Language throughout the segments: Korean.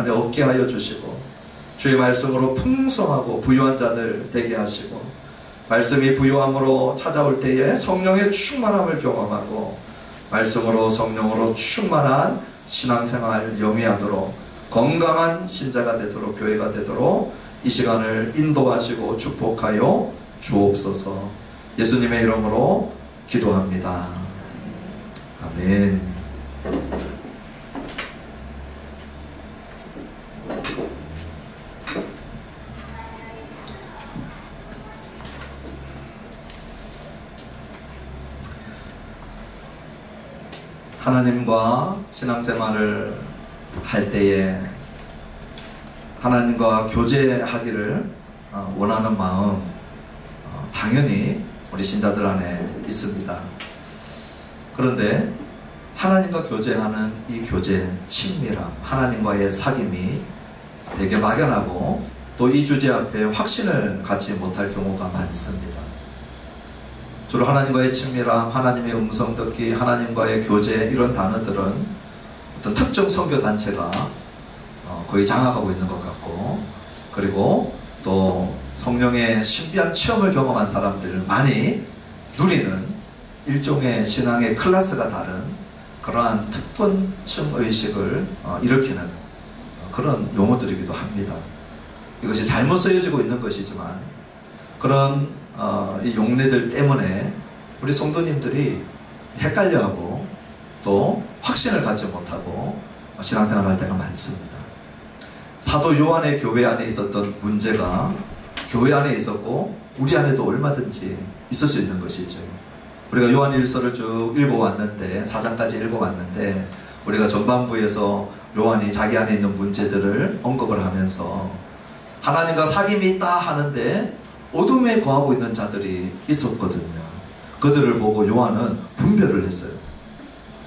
가운데 얻게 하여 주시고, 주의 말씀으로 풍성하고 부유한 자들 되게 하시고, 말씀이 부유함으로 찾아올 때에 성령의 충만함을 경험하고, 말씀으로 성령으로 충만한 신앙생활 영위하도록, 건강한 신자가 되도록, 교회가 되도록 이 시간을 인도하시고 축복하여 주옵소서. 예수님의 이름으로 기도합니다. 아멘. 하나님과 신앙생활을 할 때에 하나님과 교제하기를 원하는 마음 당연히 우리 신자들 안에 있습니다. 그런데 하나님과 교제하는 이 교제, 친밀함, 하나님과의 사귐이 되게 막연하고 또 이 주제 앞에 확신을 갖지 못할 경우가 많습니다. 주로 하나님과의 친밀함, 하나님의 음성 듣기, 하나님과의 교제, 이런 단어들은 어떤 특정 선교단체가 거의 장악하고 있는 것 같고, 그리고 또 성령의 신비한 체험을 경험한 사람들만이 누리는 일종의 신앙의 클래스가 다른 그러한 특권층 의식을 일으키는 그런 용어들이기도 합니다. 이것이 잘못 쓰여지고 있는 것이지만 그런 이 용례들 때문에 우리 성도님들이 헷갈려하고 또 확신을 갖지 못하고 신앙생활을 할 때가 많습니다. 사도 요한의 교회 안에 있었던 문제가 교회 안에 있었고 우리 안에도 얼마든지 있을 수 있는 것이죠. 우리가 요한 1서를 쭉 읽어왔는데, 4장까지 읽어왔는데, 우리가 전반부에서 요한이 자기 안에 있는 문제들을 언급을 하면서 하나님과 사귐이 있다 하는데 어둠에 거하고 있는 자들이 있었거든요. 그들을 보고 요한은 분별을 했어요.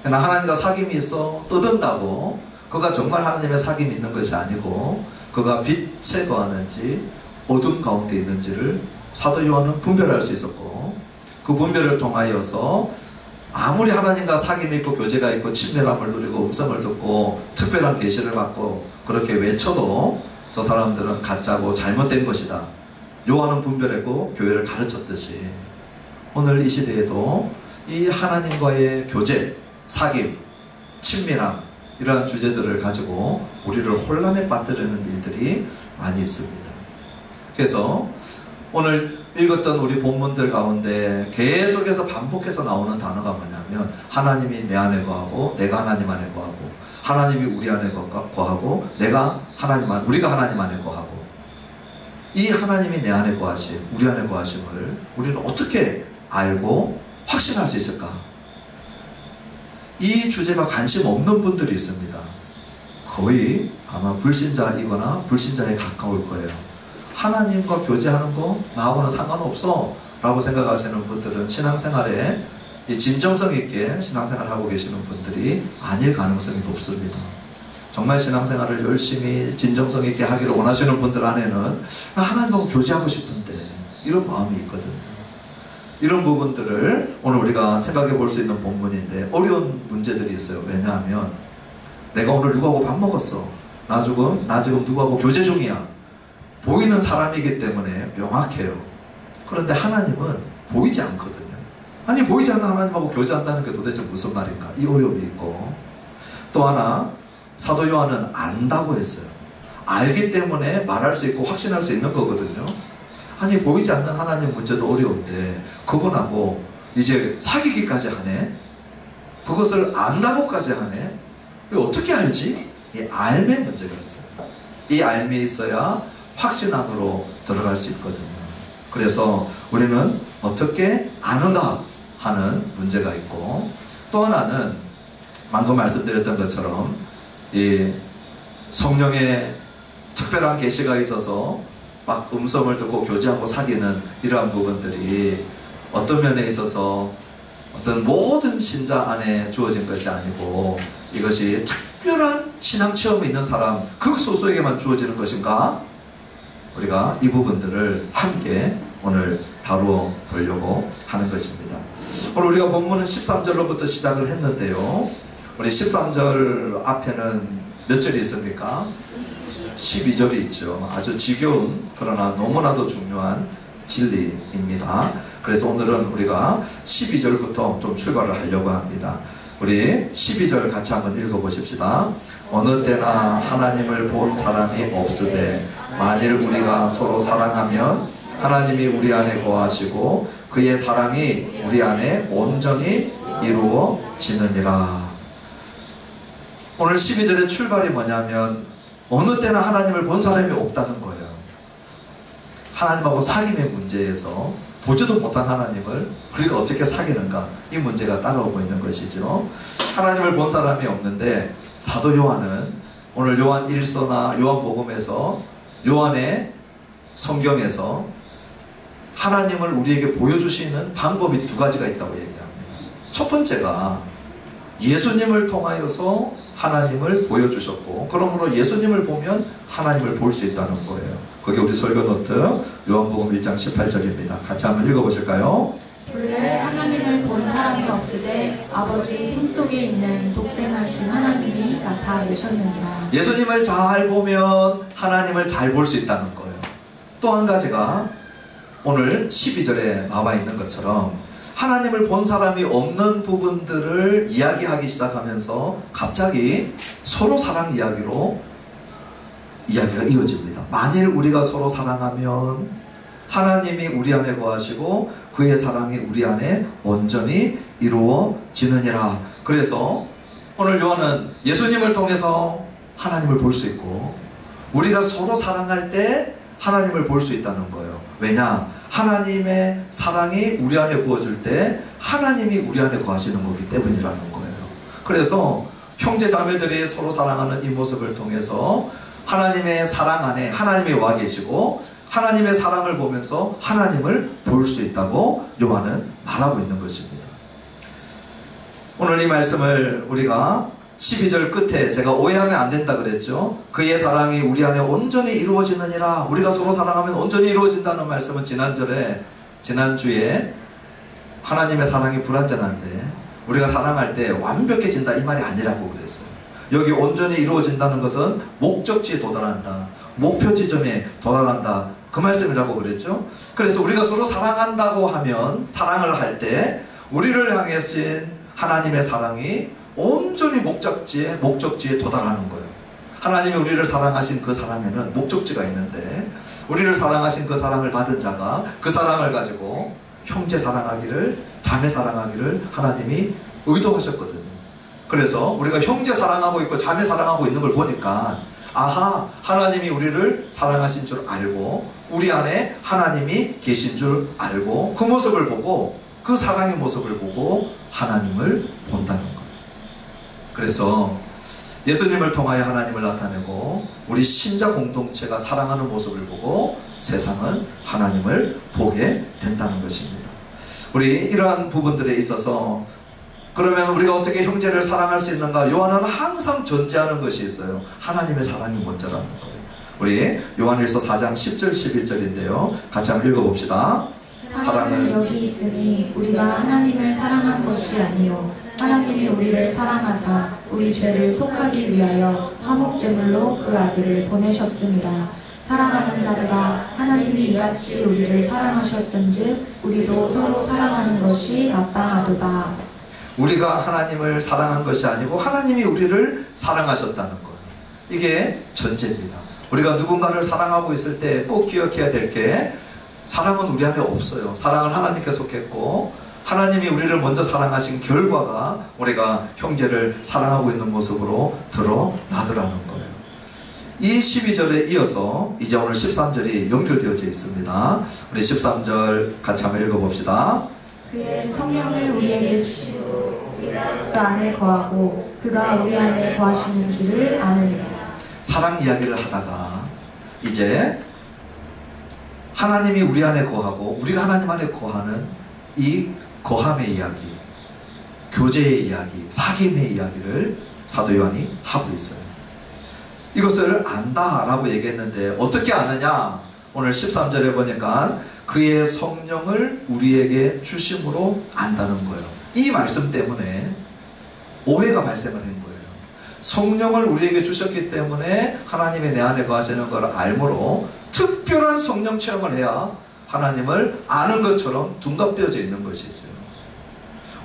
그러나 하나님과 사귐이 있어 떠든다고 그가 정말 하나님의 사귐이 있는 것이 아니고 그가 빛에 거하는지 어둠 가운데 있는지를 사도 요한은 분별할 수 있었고, 그 분별을 통하여서 아무리 하나님과 사귐이 있고 교제가 있고 친밀함을 누리고 음성을 듣고 특별한 계시를 받고 그렇게 외쳐도 저 사람들은 가짜고 잘못된 것이다. 요한은 분별했고 교회를 가르쳤듯이 오늘 이 시대에도 이 하나님과의 교제, 사귐, 친밀함, 이러한 주제들을 가지고 우리를 혼란에 빠뜨리는 일들이 많이 있습니다. 그래서 오늘 읽었던 우리 본문들 가운데 계속해서 반복해서 나오는 단어가 뭐냐면 하나님이 내 안에 거하고 내가 하나님 안에 거하고, 하나님이 우리 안에 거하고 우리가 하나님 안에 거하고, 이 하나님이 내 안에 거하심, 우리 안에 거하심을 우리는 어떻게 알고 확신할 수 있을까? 이 주제가 관심 없는 분들이 있습니다. 거의 아마 불신자이거나 불신자에 가까울 거예요. 하나님과 교제하는 거 나하고는 상관없어 라고 생각하시는 분들은 신앙생활에 진정성 있게 신앙생활을 하고 계시는 분들이 아닐 가능성이 높습니다. 정말 신앙생활을 열심히 진정성 있게 하기를 원하시는 분들 안에는 하나님하고 교제하고 싶은데 이런 마음이 있거든요. 이런 부분들을 오늘 우리가 생각해 볼 수 있는 본문인데 어려운 문제들이 있어요. 왜냐하면 내가 오늘 누구하고 밥 먹었어. 나 지금 누구하고 교제 중이야. 보이는 사람이기 때문에 명확해요. 그런데 하나님은 보이지 않거든요. 아니 보이지 않는 하나님하고 교제한다는 게 도대체 무슨 말인가? 이 어려움이 있고, 또 하나 사도 요한은 안다고 했어요. 알기 때문에 말할 수 있고 확신할 수 있는 거거든요. 아니 보이지 않는 하나님 문제도 어려운데 그분하고 이제 사귀기까지 하네. 그것을 안다고까지 하네. 이거 어떻게 알지? 이 알매 문제가 있어요. 이 알미 있어야 확신함으로 들어갈 수 있거든요. 그래서 우리는 어떻게 아는가 하는 문제가 있고, 또 하나는 방금 말씀드렸던 것처럼 이 성령의 특별한 계시가 있어서 막 음성을 듣고 교제하고 사귀는 이러한 부분들이 어떤 면에 있어서 어떤 모든 신자 안에 주어진 것이 아니고 이것이 특별한 신앙 체험이 있는 사람 극소수에게만 주어지는 것인가? 우리가 이 부분들을 함께 오늘 다루어 보려고 하는 것입니다. 오늘 우리가 본문은 13절로부터 시작을 했는데요. 우리 13절 앞에는 몇 절이 있습니까? 12절이 있죠. 아주 지겨운 그러나 너무나도 중요한 진리입니다. 그래서 오늘은 우리가 12절부터 좀 출발을 하려고 합니다. 우리 12절 같이 한번 읽어보십시다. 어느 때나 하나님을 본 사람이 없으되 만일 우리가 서로 사랑하면 하나님이 우리 안에 거하시고 그의 사랑이 우리 안에 온전히 이루어지느니라. 오늘 12절의 출발이 뭐냐면 어느 때나 하나님을 본 사람이 없다는 거예요. 하나님하고 사귐의 문제에서 보지도 못한 하나님을 우리가 어떻게 사귀는가, 이 문제가 따라오고 있는 것이죠. 하나님을 본 사람이 없는데 사도 요한은 오늘 요한 1서나 요한복음에서 요한의 성경에서 하나님을 우리에게 보여주시는 방법이 두 가지가 있다고 얘기합니다. 첫 번째가 예수님을 통하여서 하나님을 보여주셨고, 그러므로 예수님을 보면 하나님을 볼 수 있다는 거예요. 거기 우리 설교 노트 요한복음 1장 18절입니다. 같이 한번 읽어보실까요? 본래 하나님을 본 사람이 없으되 아버지 품속에 있는 독생하신 하나님이 나타내셨느니라. 예수님을 잘 보면 하나님을 잘 볼 수 있다는 거예요. 또 한 가지가 오늘 12절에 나와 있는 것처럼 하나님을 본 사람이 없는 부분들을 이야기하기 시작하면서 갑자기 서로 사랑 이야기로 이야기가 이어집니다. 만일 우리가 서로 사랑하면 하나님이 우리 안에 거하시고 그의 사랑이 우리 안에 온전히 이루어지느니라. 그래서 오늘 요한은 예수님을 통해서 하나님을 볼 수 있고 우리가 서로 사랑할 때 하나님을 볼 수 있다는 거예요. 왜냐? 하나님의 사랑이 우리 안에 부어질 때 하나님이 우리 안에 거하시는 거기 때문이라는 거예요. 그래서 형제 자매들이 서로 사랑하는 이 모습을 통해서 하나님의 사랑 안에 하나님이 와 계시고 하나님의 사랑을 보면서 하나님을 볼 수 있다고 요한은 말하고 있는 것입니다. 오늘 이 말씀을 우리가 12절 끝에 제가 오해하면 안 된다 그랬죠. 그의 사랑이 우리 안에 온전히 이루어지느니라. 우리가 서로 사랑하면 온전히 이루어진다는 말씀은 지난주에 하나님의 사랑이 불완전한데 우리가 사랑할 때 완벽해진다 이 말이 아니라고 그랬어요. 여기 온전히 이루어진다는 것은 목적지에 도달한다, 목표 지점에 도달한다, 그 말씀이라고 그랬죠. 그래서 우리가 서로 사랑한다고 하면, 사랑을 할 때 우리를 향하신 하나님의 사랑이 온전히 목적지에 도달하는 거예요. 하나님이 우리를 사랑하신 그 사랑에는 목적지가 있는데 우리를 사랑하신 그 사랑을 받은 자가 그 사랑을 가지고 형제 사랑하기를, 자매 사랑하기를 하나님이 의도하셨거든요. 그래서 우리가 형제 사랑하고 있고 자매 사랑하고 있는 걸 보니까 아하, 하나님이 우리를 사랑하신 줄 알고 우리 안에 하나님이 계신 줄 알고 그 모습을 보고, 그 사랑의 모습을 보고 하나님을 본다는 거예요. 그래서 예수님을 통하여 하나님을 나타내고 우리 신자 공동체가 사랑하는 모습을 보고 세상은 하나님을 보게 된다는 것입니다. 우리 이러한 부분들에 있어서 그러면 우리가 어떻게 형제를 사랑할 수 있는가? 요한은 항상 전제하는 것이 있어요. 하나님의 사랑이 먼저라는 거예요. 우리 요한일서 4장 10절 11절인데요. 같이 한번 읽어봅시다. 사랑은 여기 있으니 우리가 하나님을 사랑한 것이 아니요 하나님이 우리를 사랑하사 우리 죄를 속하기 위하여 화목제물로 그 아들을 보내셨습니다. 사랑하는 자들아, 하나님이 이같이 우리를 사랑하셨은즉 우리도 서로 사랑하는 것이 마땅하도다. 우리가 하나님을 사랑한 것이 아니고 하나님이 우리를 사랑하셨다는 거예요. 이게 전제입니다. 우리가 누군가를 사랑하고 있을 때 꼭 기억해야 될 게, 사랑은 우리 안에 없어요. 사랑은 하나님께 속했고 하나님이 우리를 먼저 사랑하신 결과가 우리가 형제를 사랑하고 있는 모습으로 드러나더라는 거예요. 이 12절에 이어서 이제 오늘 13절이 연결되어져 있습니다. 우리 13절 같이 한번 읽어봅시다. 그의 성령을 우리에게 주시고 우리가 그 안에 거하고 그가 우리 안에 거하시는 줄을 아느니라. 사랑 이야기를 하다가 이제 하나님이 우리 안에 거하고 우리가 하나님 안에 거하는 이 거함의 이야기, 교제의 이야기, 사귐의 이야기를 사도 요한이 하고 있어요. 이것을 안다라고 얘기했는데 어떻게 아느냐? 오늘 13절에 보니까 그의 성령을 우리에게 주심으로 안다는 거예요. 이 말씀 때문에 오해가 발생을 한 거예요. 성령을 우리에게 주셨기 때문에 하나님이 내 안에 거하시는 걸 알므로 특별한 성령 체험을 해야 하나님을 아는 것처럼 둔갑되어져 있는 것이죠.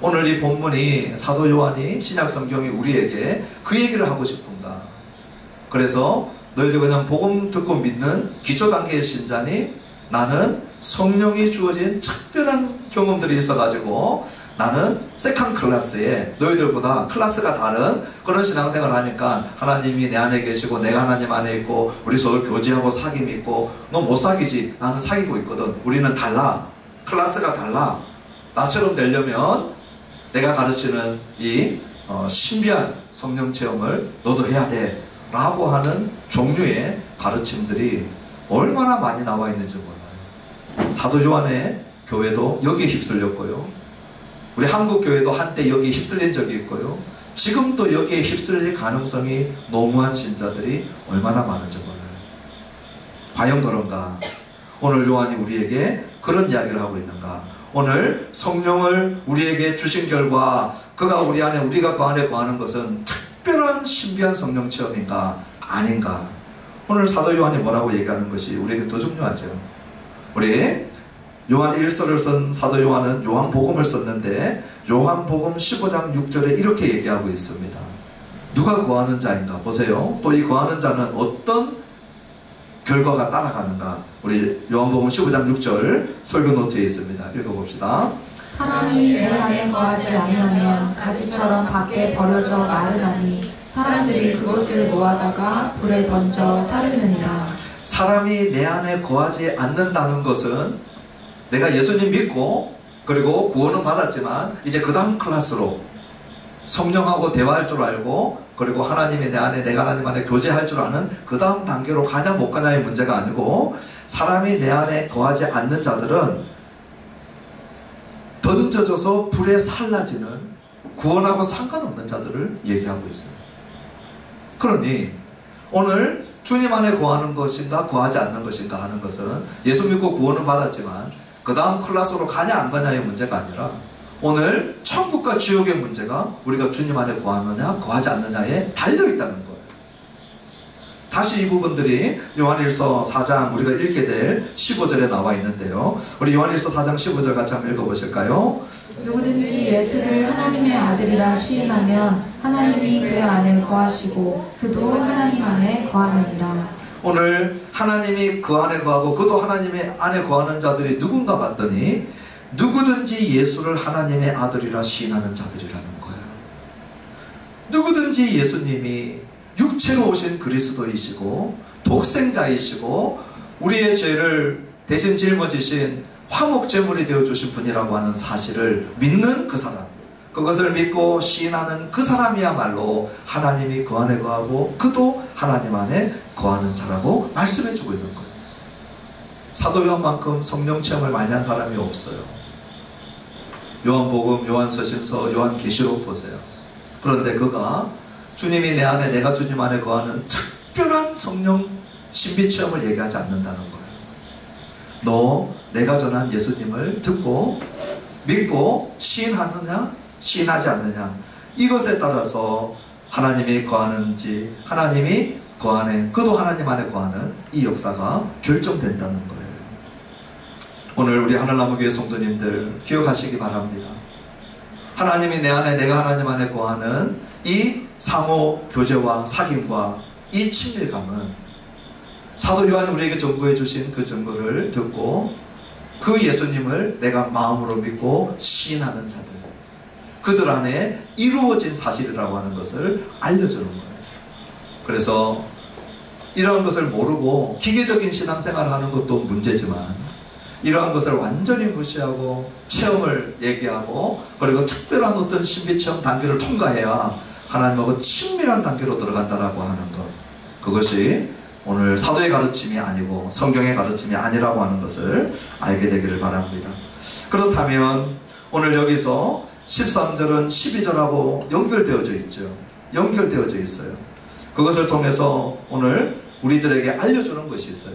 오늘 이 본문이 사도 요한이 신약 성경이 우리에게 그 얘기를 하고 싶은가. 그래서 너희들 그냥 복음 듣고 믿는 기초 단계의 신자니 나는 성령이 주어진 특별한 경험들이 있어가지고 나는 세컨 클래스에 너희들보다 클래스가 다른 그런 신앙생활을 하니까 하나님이 내 안에 계시고 내가 하나님 안에 있고 우리 서로 교제하고 사귐이 있고 너 못 사귀지 나는 사귀고 있거든. 우리는 달라. 클래스가 달라. 나처럼 되려면 내가 가르치는 이 신비한 성령 체험을 너도 해야 돼 라고 하는 종류의 가르침들이 얼마나 많이 나와 있는지 몰라요. 사도 요한의 교회도 여기에 휩쓸렸고요. 우리 한국 교회도 한때 여기에 휩쓸린 적이 있고요. 지금도 여기에 휩쓸릴 가능성이 너무한 신자들이 얼마나 많은지 몰라요. 과연 그런가? 오늘 요한이 우리에게 그런 이야기를 하고 있는가? 오늘 성령을 우리에게 주신 결과 그가 우리 안에 우리가 그 안에 거하는 것은 특별한 신비한 성령 체험인가? 아닌가? 오늘 사도 요한이 뭐라고 얘기하는 것이 우리에게 더 중요하죠. 우리 요한 1서를 쓴 사도 요한은 요한복음을 썼는데 요한복음 15장 6절에 이렇게 얘기하고 있습니다. 누가 거하는 자인가? 보세요. 또 이 거하는 자는 어떤 결과가 따라가는가? 우리 요한복음 15장 6절 설교 노트에 있습니다. 읽어봅시다. 사람이 내 안에 거하지 아니하면 가지처럼 밖에 버려져 마르나니 사람들이 그것을 모아다가 불에 던져 사르느니라. 사람이 내 안에 거하지 않는다는 것은 내가 예수님 믿고 그리고 구원은 받았지만 이제 그 다음 클래스로 성령하고 대화할 줄 알고 그리고 하나님이 내 안에 내가 하나님 안에 교제할 줄 아는 그 다음 단계로 가냐 못 가냐의 문제가 아니고 사람이 내 안에 거하지 않는 자들은 던져져서 불에 살라지는 구원하고 상관없는 자들을 얘기하고 있어요. 그러니 오늘 주님 안에 거하는 것인가 거하지 않는 것인가 하는 것은 예수 믿고 구원은 받았지만 그 다음 클래스로 가냐 안 가냐의 문제가 아니라 오늘 천국과 지옥의 문제가 우리가 주님 안에 거하느냐 거하지 않느냐에 달려있다는 거예요. 다시 이 부분들이 요한일서 4장 우리가 읽게 될 15절에 나와 있는데요. 우리 요한일서 4장 15절 같이 한번 읽어보실까요? 누구든지 예수를 하나님의 아들이라 시인하면 하나님이 그 안에 거하시고 그도 하나님 안에 거하느니라. 오늘 하나님이 그 안에 거하고 그도 하나님의 안에 거하는 자들이 누군가 봤더니 누구든지 예수를 하나님의 아들이라 시인하는 자들이라는 거예요. 누구든지 예수님이 육체로 오신 그리스도이시고 독생자이시고 우리의 죄를 대신 짊어지신 화목제물이 되어주신 분이라고 하는 사실을 믿는 그 사람, 그것을 믿고 시인하는 그 사람이야말로 하나님이 그 안에 거하고 그도 하나님 안에 거하는 자라고 말씀해주고 있는 거예요. 사도 요한만큼 성령 체험을 많이 한 사람이 없어요. 요한복음, 요한서신서, 요한계시록 보세요. 그런데 그가 주님이 내 안에 내가 주님 안에 거하는 특별한 성령 신비 체험을 얘기하지 않는다는 거예요. 너 내가 전한 예수님을 듣고 믿고 시인하느냐 시인하지 않느냐 이것에 따라서 하나님이 거하는지 하나님이 그 안에 그도 하나님 안에 거하는 이 역사가 결정된다는 거예요. 오늘 우리 하늘나무교회 성도님들 기억하시기 바랍니다. 하나님이 내 안에 내가 하나님 안에 거하는 이 상호 교제와 사귐과 이 친밀감은 사도 요한이 우리에게 전거해 주신 그 전거를 듣고 그 예수님을 내가 마음으로 믿고 시인하는 자들, 그들 안에 이루어진 사실이라고 하는 것을 알려주는 거예요. 그래서 이러한 것을 모르고 기계적인 신앙생활을 하는 것도 문제지만 이러한 것을 완전히 무시하고 체험을 얘기하고 그리고 특별한 어떤 신비체험 단계를 통과해야 하나님하고 친밀한 단계로 들어간다라고 하는 것, 그것이 오늘 사도의 가르침이 아니고 성경의 가르침이 아니라고 하는 것을 알게 되기를 바랍니다. 그렇다면 오늘 여기서 13절은 12절하고 연결되어져 있죠. 연결되어져 있어요. 그것을 통해서 오늘 우리들에게 알려주는 것이 있어요.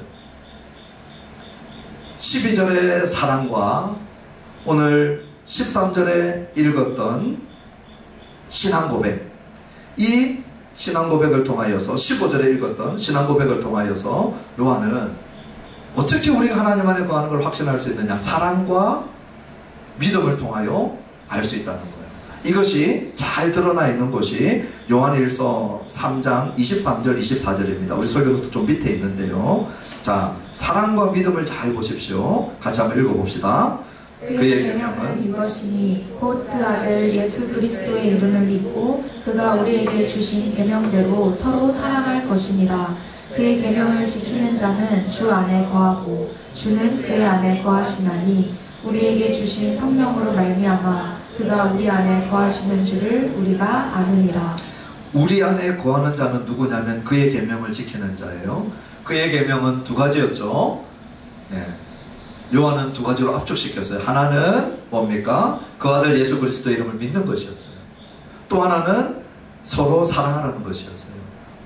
12절의 사랑과 오늘 13절에 읽었던 신앙 고백, 이 신앙 고백을 통하여서 15절에 읽었던 신앙 고백을 통하여서 요한은 어떻게 우리가 하나님 안에 거하는 걸 확신할 수 있느냐? 사랑과 믿음을 통하여 알 수 있다는 거예요. 이것이 잘 드러나 있는 것이 요한일서 3장 23절 24절입니다. 우리 설교도 좀 밑에 있는데요. 자, 사랑과 믿음을 잘 보십시오. 같이 한번 읽어봅시다. 그의 계명은 이것이니 곧 그 아들 예수 그리스도의 이름을 믿고 그가 우리에게 주신 계명대로 서로 사랑할 것이니라. 그의 계명을 지키는 자는 주 안에 거하고 주는 그의 안에 거하시나니 우리에게 주신 성령으로 말미암아 그가 우리 안에 거하시는 줄을 우리가 아느니라. 우리 안에 거하는 자는 누구냐면 그의 계명을 지키는 자예요. 그의 계명은 두 가지였죠. 네. 요한은 두 가지로 압축시켰어요. 하나는 뭡니까? 그 아들 예수 그리스도의 이름을 믿는 것이었어요. 또 하나는 서로 사랑하라는 것이었어요.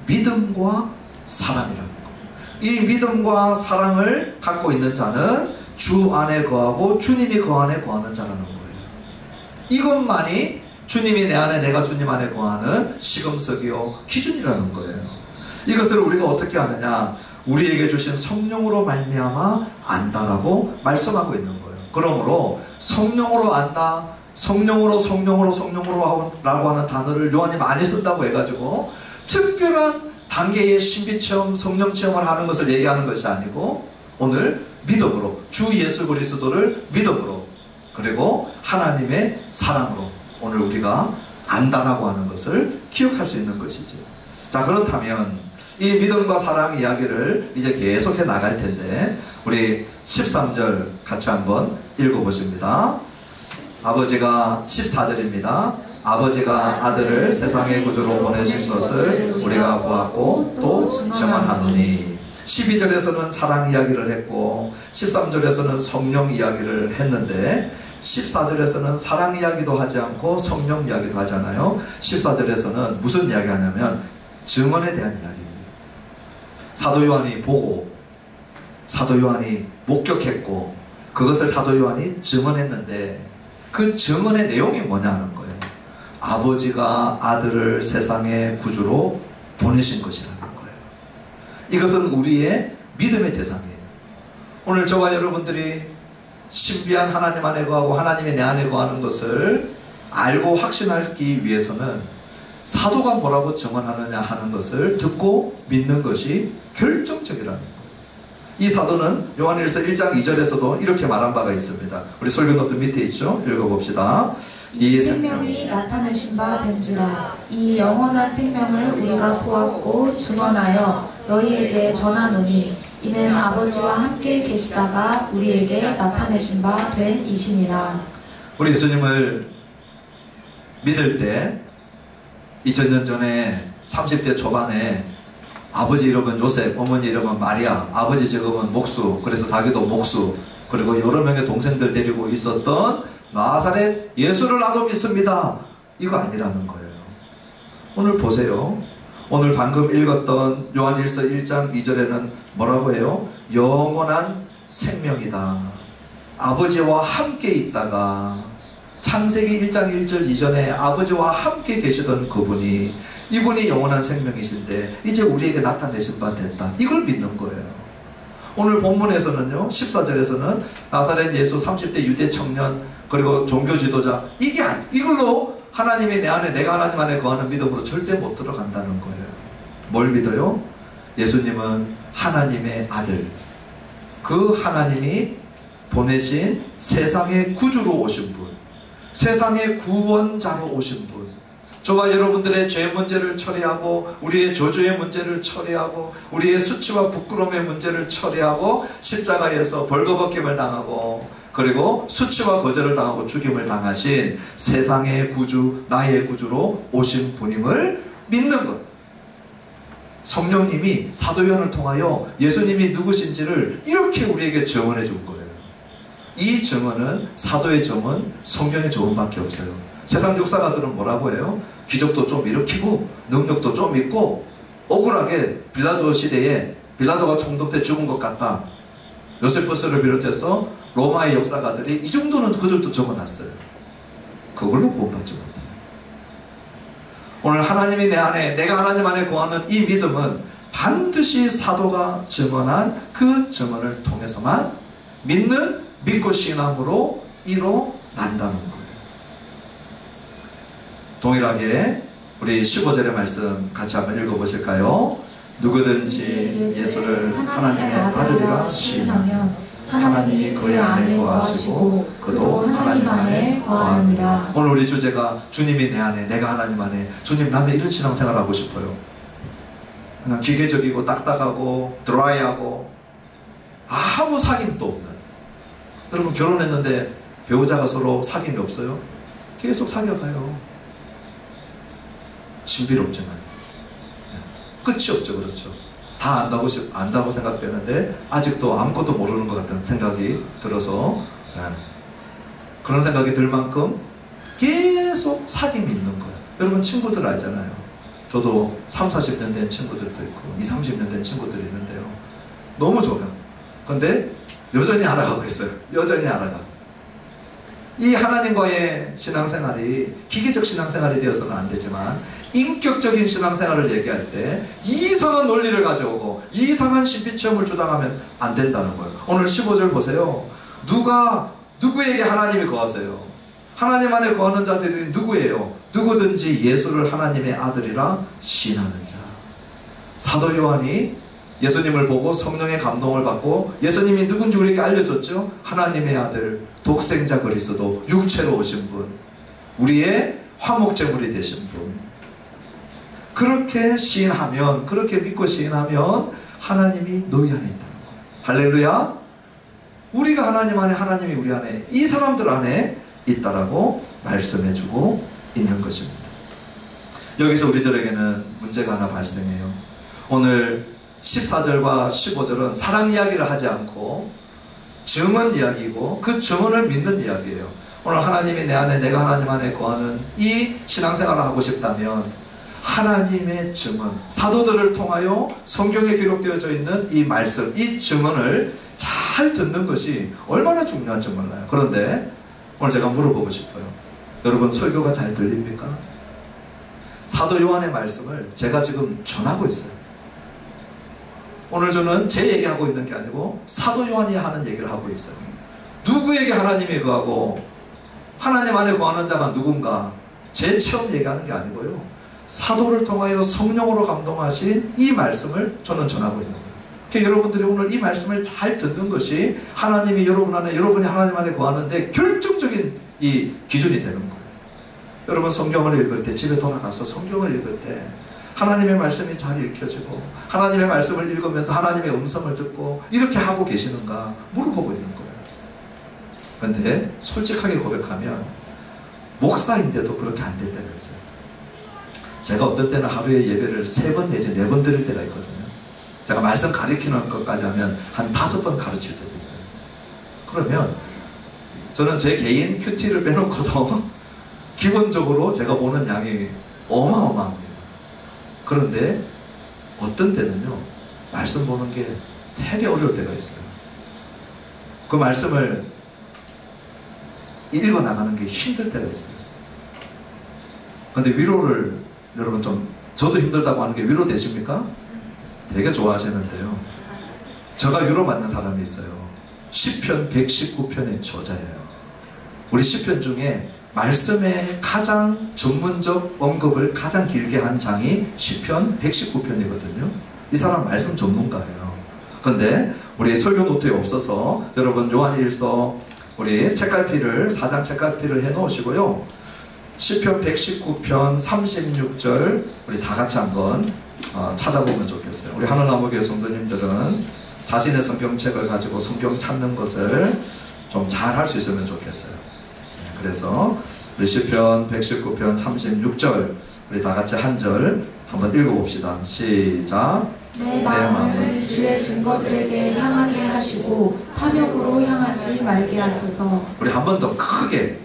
믿음과 사랑이라는 것. 이 믿음과 사랑을 갖고 있는 자는 주 안에 거하고 주님이 그 안에 거하는 자라는 거예요. 이것만이 주님이 내 안에 내가 주님 안에 거하는 시금석이요 기준이라는 거예요. 이것을 우리가 어떻게 아느냐? 우리에게 주신 성령으로 말미암아 안다라고 말씀하고 있는 거예요. 그러므로 성령으로 안다, 성령으로 라고 하는 단어를 요한이 많이 쓴다고 해가지고 특별한 단계의 신비체험, 성령체험을 하는 것을 얘기하는 것이 아니고 오늘 믿음으로, 주 예수 그리스도를 믿음으로, 그리고 하나님의 사랑으로 오늘 우리가 안다라고 하는 것을 기억할 수 있는 것이죠. 자, 그렇다면 이 믿음과 사랑 이야기를 이제 계속해 나갈 텐데 우리 13절 같이 한번 읽어보십니다. 아버지가 14절입니다. 아버지가 아들을 세상의 구주로 보내신 것을 우리가 보았고 또 증언하노니. 12절에서는 사랑 이야기를 했고 13절에서는 성령 이야기를 했는데 14절에서는 사랑 이야기도 하지 않고 성령 이야기도 하잖아요. 14절에서는 무슨 이야기 하냐면 증언에 대한 이야기입니다. 사도 요한이 보고 사도 요한이 목격했고 그것을 사도 요한이 증언했는데 그 증언의 내용이 뭐냐는 거예요. 아버지가 아들을 세상의 구주로 보내신 것이라는 거예요. 이것은 우리의 믿음의 대상이에요. 오늘 저와 여러분들이 신비한 하나님 안에 거하고 하나님이 내 안에 거하는 것을 알고 확신하기 위해서는 사도가 뭐라고 증언하느냐 하는 것을 듣고 믿는 것이 결정적이라는 거예요. 이 사도는 요한일서 1장 2절에서도 이렇게 말한 바가 있습니다. 우리 설교노트 밑에 있죠? 읽어봅시다. 이 생명이 나타내신 바 된지라. 이 영원한 생명을 우리가 보았고 증언하여 너희에게 전하노니 이는 아버지와 함께 계시다가 우리에게 나타내신 바 된 이시니라. 우리 예수님을 믿을 때 2000년 전에 30대 초반에 아버지 이름은 요셉, 어머니 이름은 마리아, 아버지 직업은 목수, 그래서 자기도 목수, 그리고 여러 명의 동생들 데리고 있었던 나사렛 예수를 나도 믿습니다. 이거 아니라는 거예요. 오늘 보세요. 오늘 방금 읽었던 요한일서 1장 2절에는 뭐라고 해요? 영원한 생명이다. 아버지와 함께 있다가 창세기 1장 1절 이전에 아버지와 함께 계시던 그분이 이분이 영원한 생명이신데 이제 우리에게 나타내신 바 됐다. 이걸 믿는 거예요. 오늘 본문에서는요 14절에서는 나사렛 예수 30대 유대 청년 그리고 종교 지도자 이걸로 하나님이 내 안에 내가 하나님 안에 거하는 믿음으로 절대 못 들어간다는 거예요. 뭘 믿어요? 예수님은 하나님의 아들, 그 하나님이 보내신 세상의 구주로 오신 분, 세상의 구원자로 오신 분, 저와 여러분들의 죄 문제를 처리하고 우리의 저주의 문제를 처리하고 우리의 수치와 부끄러움의 문제를 처리하고 십자가에서 벌거벗김을 당하고 그리고 수치와 거절을 당하고 죽임을 당하신 세상의 구주, 나의 구주로 오신 분임을 믿는 것. 성령님이 사도 요한을 통하여 예수님이 누구신지를 이렇게 우리에게 증언해 준 거예요. 이 증언은 사도의 증언, 성경의 증언밖에 없어요. 세상 역사가들은 뭐라고 해요? 기적도 좀 일으키고 능력도 좀 있고 억울하게 빌라도 시대에 빌라도가 총독 때 죽은 것 같다. 요세푸스를 비롯해서 로마의 역사가들이 이 정도는 그들도 적어놨어요. 그걸로 구원받지 못해요. 오늘 하나님이 내 안에, 내가 하나님 안에 거하는 이 믿음은 반드시 사도가 증언한 그 증언을 통해서만 믿고 신앙으로 이뤄난다는 거예요. 동일하게 우리 15절의 말씀 같이 한번 읽어보실까요? 누구든지 예수를 하나님의 아들이라 시인하면 하나님이 그의 안에 거하시고 그도 하나님 안에 거하느니라. 오늘 우리 주제가 주님이 내 안에, 내가 하나님 안에. 주님, 나는 이런 신앙생활 하고 싶어요. 그냥 기계적이고 딱딱하고 드라이하고 아무 사귐도 없는. 여러분, 결혼했는데 배우자가 서로 사귐이 없어요? 계속 사귀어가요. 신비롭지만 끝이 없죠. 그렇죠? 다 안다고 생각되는데 아직도 아무것도 모르는 것 같은 생각이 들어서 그런 생각이 들 만큼 계속 사귐이 있는 거예요. 여러분, 친구들 알잖아요. 저도 30, 40년 된 친구들도 있고 20, 30년 된 친구들이 있는데요. 너무 좋아요. 근데 여전히 알아가고 있어요. 여전히 알아가. 이 하나님과의 신앙생활이 기계적 신앙생활이 되어서는 안 되지만 인격적인 신앙생활을 얘기할 때 이상한 논리를 가져오고 이상한 신비체험을 주장하면 안 된다는 거예요. 오늘 15절 보세요. 누구에게 하나님이 거하세요? 하나님 안에 거하는 자들이 누구예요? 누구든지 예수를 하나님의 아들이라 시인하는 자. 사도 요한이 예수님을 보고 성령의 감동을 받고 예수님이 누군지 우리에게 알려줬죠. 하나님의 아들, 독생자 그리스도, 육체로 오신 분, 우리의 화목제물이 되신 분. 그렇게 시인하면, 그렇게 믿고 시인하면 하나님이 너희 안에 있다는 거예요. 할렐루야. 우리가 하나님 안에, 하나님이 우리 안에, 이 사람들 안에 있다라고 말씀해주고 있는 것입니다. 여기서 우리들에게는 문제가 하나 발생해요. 오늘 14절과 15절은 사랑 이야기를 하지 않고 증언 이야기고 그 증언을 믿는 이야기예요. 오늘 하나님이 내 안에, 내가 하나님 안에 거하는 이 신앙생활을 하고 싶다면 하나님의 증언, 사도들을 통하여 성경에 기록되어져 있는 이 말씀, 이 증언을 잘 듣는 것이 얼마나 중요한지 몰라요. 그런데 오늘 제가 물어보고 싶어요. 여러분, 설교가 잘 들립니까? 사도 요한의 말씀을 제가 지금 전하고 있어요. 오늘 저는 제 얘기하고 있는 게 아니고 사도 요한이 하는 얘기를 하고 있어요. 누구에게 하나님이 거하고 하나님 안에 거하는 자가 누군가, 제 체험 얘기하는 게 아니고요. 사도를 통하여 성령으로 감동하신 이 말씀을 저는 전하고 있는 거예요. 그러니까 여러분들이 오늘 이 말씀을 잘 듣는 것이 하나님이 여러분 안에, 여러분이 하나님 안에 거하는데 결정적인 이 기준이 되는 거예요. 여러분, 성경을 읽을 때, 집에 돌아가서 성경을 읽을 때 하나님의 말씀이 잘 읽혀지고 하나님의 말씀을 읽으면서 하나님의 음성을 듣고 이렇게 하고 계시는가 물어보고 있는 거예요. 그런데 솔직하게 고백하면 목사인데도 그렇게 안 될 때가 있어요. 제가 어떤 때는 하루에 예배를 3번 내지 4번 드릴 때가 있거든요. 제가 말씀 가르치는 것까지 하면 한 5번 가르칠 때도 있어요. 그러면 저는 제 개인 큐티를 빼놓고도 기본적으로 제가 보는 양이 어마어마합니다. 그런데 어떤 때는요, 말씀 보는 게 되게 어려울 때가 있어요. 그 말씀을 읽어나가는 게 힘들 때가 있어요. 근데 위로를, 여러분, 저도 힘들다고 하는 게 위로 되십니까? 되게 좋아하시는데요. 제가 위로받는 사람이 있어요. 시편 119편의 저자예요. 우리 시편 중에 말씀의 가장 전문적 언급을 가장 길게 한 장이 시편 119편이거든요. 이 사람 말씀 전문가예요. 그런데 우리 설교 노트에 없어서 여러분 요한일서 우리 책갈피를 4장 책갈피를 해 놓으시고요. 시편 119편 36절 우리 다 같이 한번 찾아보면 좋겠어요. 우리 하늘나무교회 성도님들은 자신의 성경책을 가지고 성경 찾는 것을 좀 잘 할 수 있으면 좋겠어요. 그래서 우리 시편 119편 36절 우리 다 같이 한 절 한번 읽어봅시다. 시작. 내 마음을 주의 증거들에게 향하게 하시고 탐욕으로 향하지 말게 하소서. 우리 한 번 더 크게,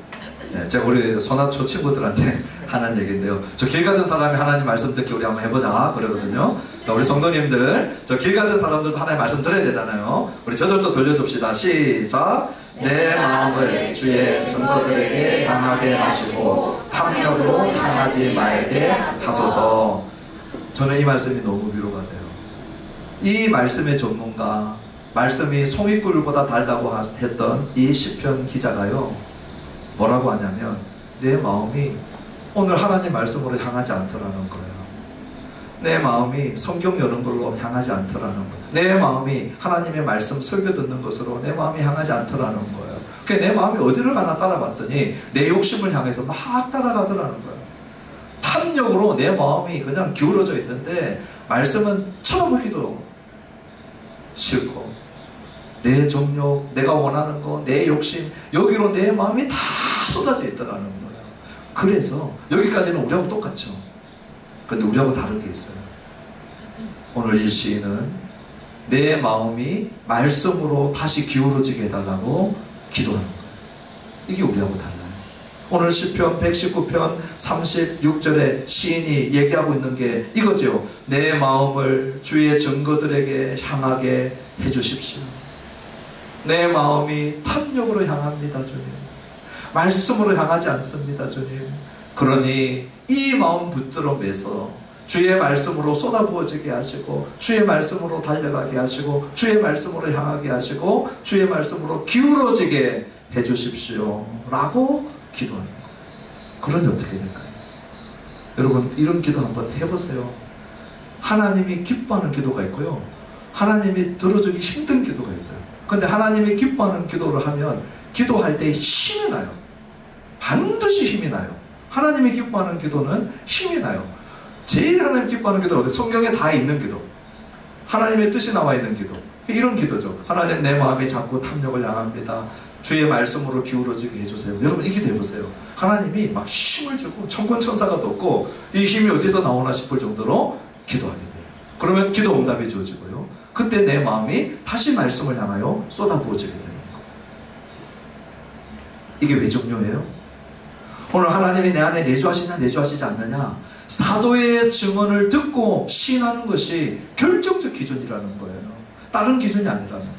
제가 우리 소나초 친구들한테 하는 얘기인데요. 저 길 가던 사람이 하나님 말씀 듣기 우리 한번 해보자 그러거든요. 자, 우리 성도님들, 저 길 가던 사람들도 하나님 말씀 들어야 되잖아요. 우리 저들도 들려줍시다. 시작. 내 마음을 주의 증거들에게 향하게 하시고 탐욕으로 향하지 말게 하소서. 저는 이 말씀이 너무 위로가 돼요. 이 말씀의 전문가, 말씀이 송이꿀보다 달다고 했던 이 시편 기자가요, 뭐라고 하냐면 내 마음이 오늘 하나님 말씀으로 향하지 않더라는 거예요. 내 마음이 성경 여는 걸로 향하지 않더라는 거예요. 내 마음이 하나님의 말씀 설교 듣는 것으로 내 마음이 향하지 않더라는 거예요. 그러니까 내 마음이 어디를 가나 따라봤더니 내 욕심을 향해서 막 따라가더라는 거예요. 탐욕으로 내 마음이 그냥 기울어져 있는데 말씀은 쳐다보기도 싫고, 내 정욕, 내가 원하는 거, 내 욕심, 여기로 내 마음이 다 쏟아져 있더라는 거예요. 그래서 여기까지는 우리하고 똑같죠. 근데 우리하고 다른 게 있어요. 오늘 이 시인은 내 마음이 말씀으로 다시 기울어지게 해달라고 기도하는 거예요. 이게 우리하고 달라요. 오늘 시편 119편 36절에 시인이 얘기하고 있는 게 이거죠. 내 마음을 주의 증거들에게 향하게 해주십시오. 내 마음이 탐욕으로 향합니다, 주님. 말씀으로 향하지 않습니다, 주님. 그러니 이 마음 붙들어 매서 주의 말씀으로 쏟아부어지게 하시고, 주의 말씀으로 달려가게 하시고, 주의 말씀으로 향하게 하시고, 주의 말씀으로 기울어지게 해주십시오 라고 기도하는 거예요. 그러니 어떻게 될까요? 여러분, 이런 기도 한번 해보세요. 하나님이 기뻐하는 기도가 있고요, 하나님이 들어주기 힘든 기도가 있어요. 근데 하나님이 기뻐하는 기도를 하면 기도할 때 힘이 나요. 반드시 힘이 나요. 하나님이 기뻐하는 기도는 힘이 나요. 제일 하나님 기뻐하는 기도는 어디? 성경에 다 있는 기도, 하나님의 뜻이 나와 있는 기도, 이런 기도죠. 하나님, 내 마음이 자꾸 탐욕을 향합니다. 주의 말씀으로 기울어지게 해주세요. 여러분, 이 기도 해보세요. 하나님이 막 힘을 주고 천군천사가 돋고 이 힘이 어디서 나오나 싶을 정도로 기도하게 돼요. 그러면 기도 응답이 주어지고요, 그때 내 마음이 다시 말씀을 향하여 쏟아부어지게 되는 거예요. 이게 왜 중요해요? 오늘 하나님이 내 안에 내주하시냐 내주하시지 않느냐, 사도의 증언을 듣고 시인하는 것이 결정적 기준이라는 거예요. 다른 기준이 아니라는 거예요.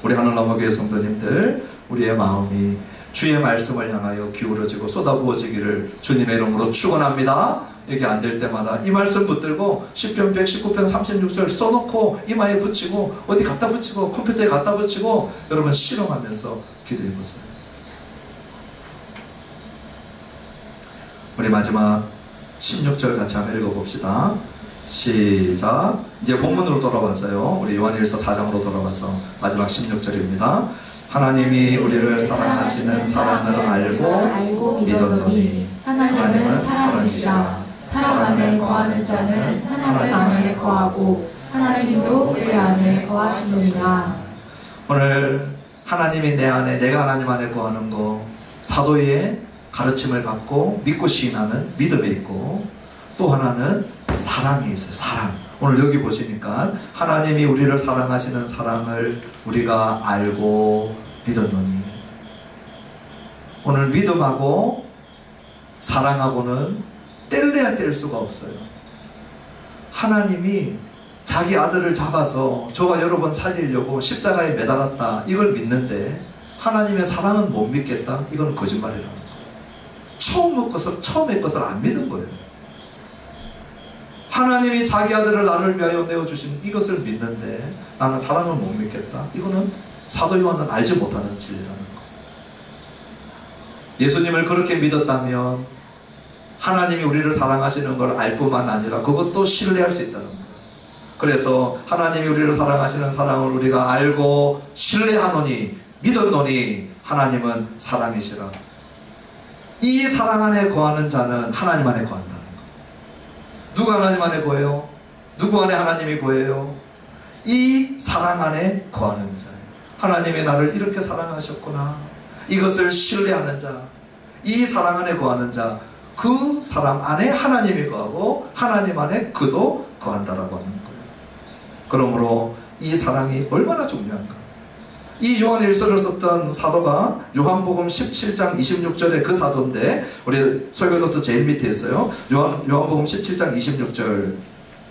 우리 하늘나무교회 성도님들, 우리의 마음이 주의 말씀을 향하여 기울어지고 쏟아부어지기를 주님의 이름으로 축원합니다. 이게 안 될 때마다 이 말씀 붙들고 시편 119편 36절 써놓고 이마에 붙이고 어디 갖다 붙이고 컴퓨터에 갖다 붙이고 여러분 실험하면서 기도해 보세요. 우리 마지막 16절 같이 한번 읽어봅시다. 시작. 이제 본문으로 돌아왔어요. 우리 요한일서 4장으로 돌아와서 마지막 16절입니다. 하나님이 우리를 사랑하시는 사랑을 알고 믿었노니 하나님은 사랑이시라. 사랑 안에 거하는 자는 하나님 안에 거하고 하나님도 그의 안에 거하시느니라. 오늘 하나님이 내 안에, 내가 하나님 안에 거하는 거, 사도의 가르침을 받고 믿고 시인하는 믿음에 있고, 또 하나는 사랑이 있어요. 사랑. 오늘 여기 보시니까 하나님이 우리를 사랑하시는 사랑을 우리가 알고 믿었노니, 오늘 믿음하고 사랑하고는 뗄래야 뗄 수가 없어요. 하나님이 자기 아들을 잡아서 저와 여러분 살리려고 십자가에 매달았다, 이걸 믿는데 하나님의 사랑은 못 믿겠다? 이건 거짓말이라는 거예요. 처음의 것을 안 믿은 거예요. 하나님이 자기 아들을 나를 위하여 내어주신 이것을 믿는데 나는 사랑을 못 믿겠다? 이거는 사도 요한은 알지 못하는 진리라는 거. 예수님을 그렇게 믿었다면 하나님이 우리를 사랑하시는 걸 알 뿐만 아니라 그것도 신뢰할 수 있다는 거예요. 그래서 하나님이 우리를 사랑하시는 사랑을 우리가 알고 신뢰하노니, 믿었노니 하나님은 사랑이시라. 이 사랑 안에 거하는 자는 하나님 안에 거한다는 거예요. 누가 하나님 안에 거해요? 누구 안에 하나님이 거해요? 이 사랑 안에 거하는 자예요. 하나님이 나를 이렇게 사랑하셨구나, 이것을 신뢰하는 자, 이 사랑 안에 거하는 자, 그 사람 안에 하나님이 거하고 하나님 안에 그도 거한다라고 하는 거예요. 그러므로 이 사랑이 얼마나 중요한가. 이 요한일서를 썼던 사도가 요한복음 17장 26절의 그 사도인데, 우리 설교노트 제일 밑에 있어요. 요한복음 17장 26절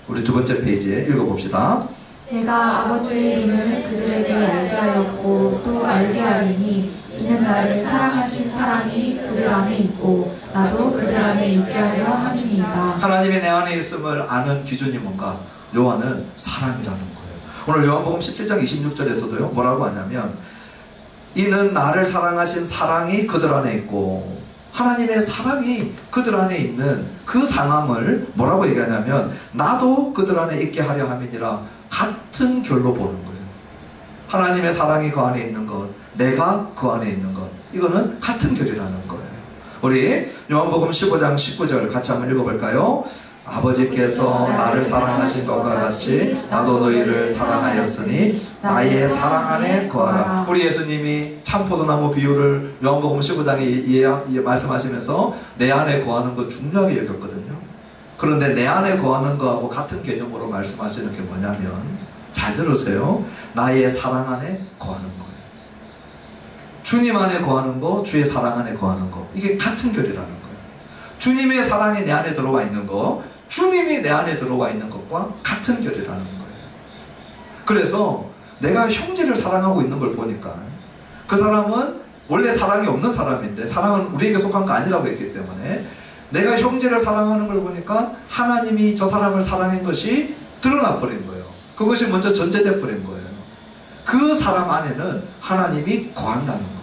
우리 두 번째 페이지에 읽어봅시다. 내가 아버지의 이름을 그들에게 알게 하였고 또 알게 하리니 이는 나를 사랑하신 사랑이 그들 안에 있고 나도 그들 안에 있게 하려 함이니이다. 하나님이 내 안에 있음을 아는 기준이 뭔가? 요한은 사랑이라는 거예요. 오늘 요한복음 17장 26절에서도요 뭐라고 하냐면 이는 나를 사랑하신 사랑이 그들 안에 있고 하나님의 사랑이 그들 안에 있는 그 상황을 뭐라고 얘기하냐면 나도 그들 안에 있게 하려 함이니라. 같은 결로 보는 거예요. 하나님의 사랑이 그 안에 있는 것, 내가 그 안에 있는 것, 이거는 같은 결이라는 거예요. 우리 요한복음 15장 19절 같이 한번 읽어볼까요? 아버지께서 나를 사랑하신 것과 같이 나도 너희를 사랑하였으니 나의 사랑 안에 거하라. 우리 예수님이 참포도나무 비유를 요한복음 15장에 말씀하시면서 내 안에 거하는 것 중요하게 여겼거든요. 그런데 내 안에 거하는 거하고 같은 개념으로 말씀하시는 게 뭐냐면, 잘 들으세요. 나의 사랑 안에 거하는 거예요. 주님 안에 거하는 거, 주의 사랑 안에 거하는 거, 이게 같은 결이라는 거예요. 주님의 사랑이 내 안에 들어와 있는 거, 주님이 내 안에 들어와 있는 것과 같은 결이라는 거예요. 그래서 내가 형제를 사랑하고 있는 걸 보니까 그 사람은 원래 사랑이 없는 사람인데, 사랑은 우리에게 속한 거 아니라고 했기 때문에 내가 형제를 사랑하는 걸 보니까 하나님이 저 사람을 사랑한 것이 드러나 버린 거예요. 그것이 먼저 전제돼 버린 거예요. 그 사람 안에는 하나님이 거한다는 거예요.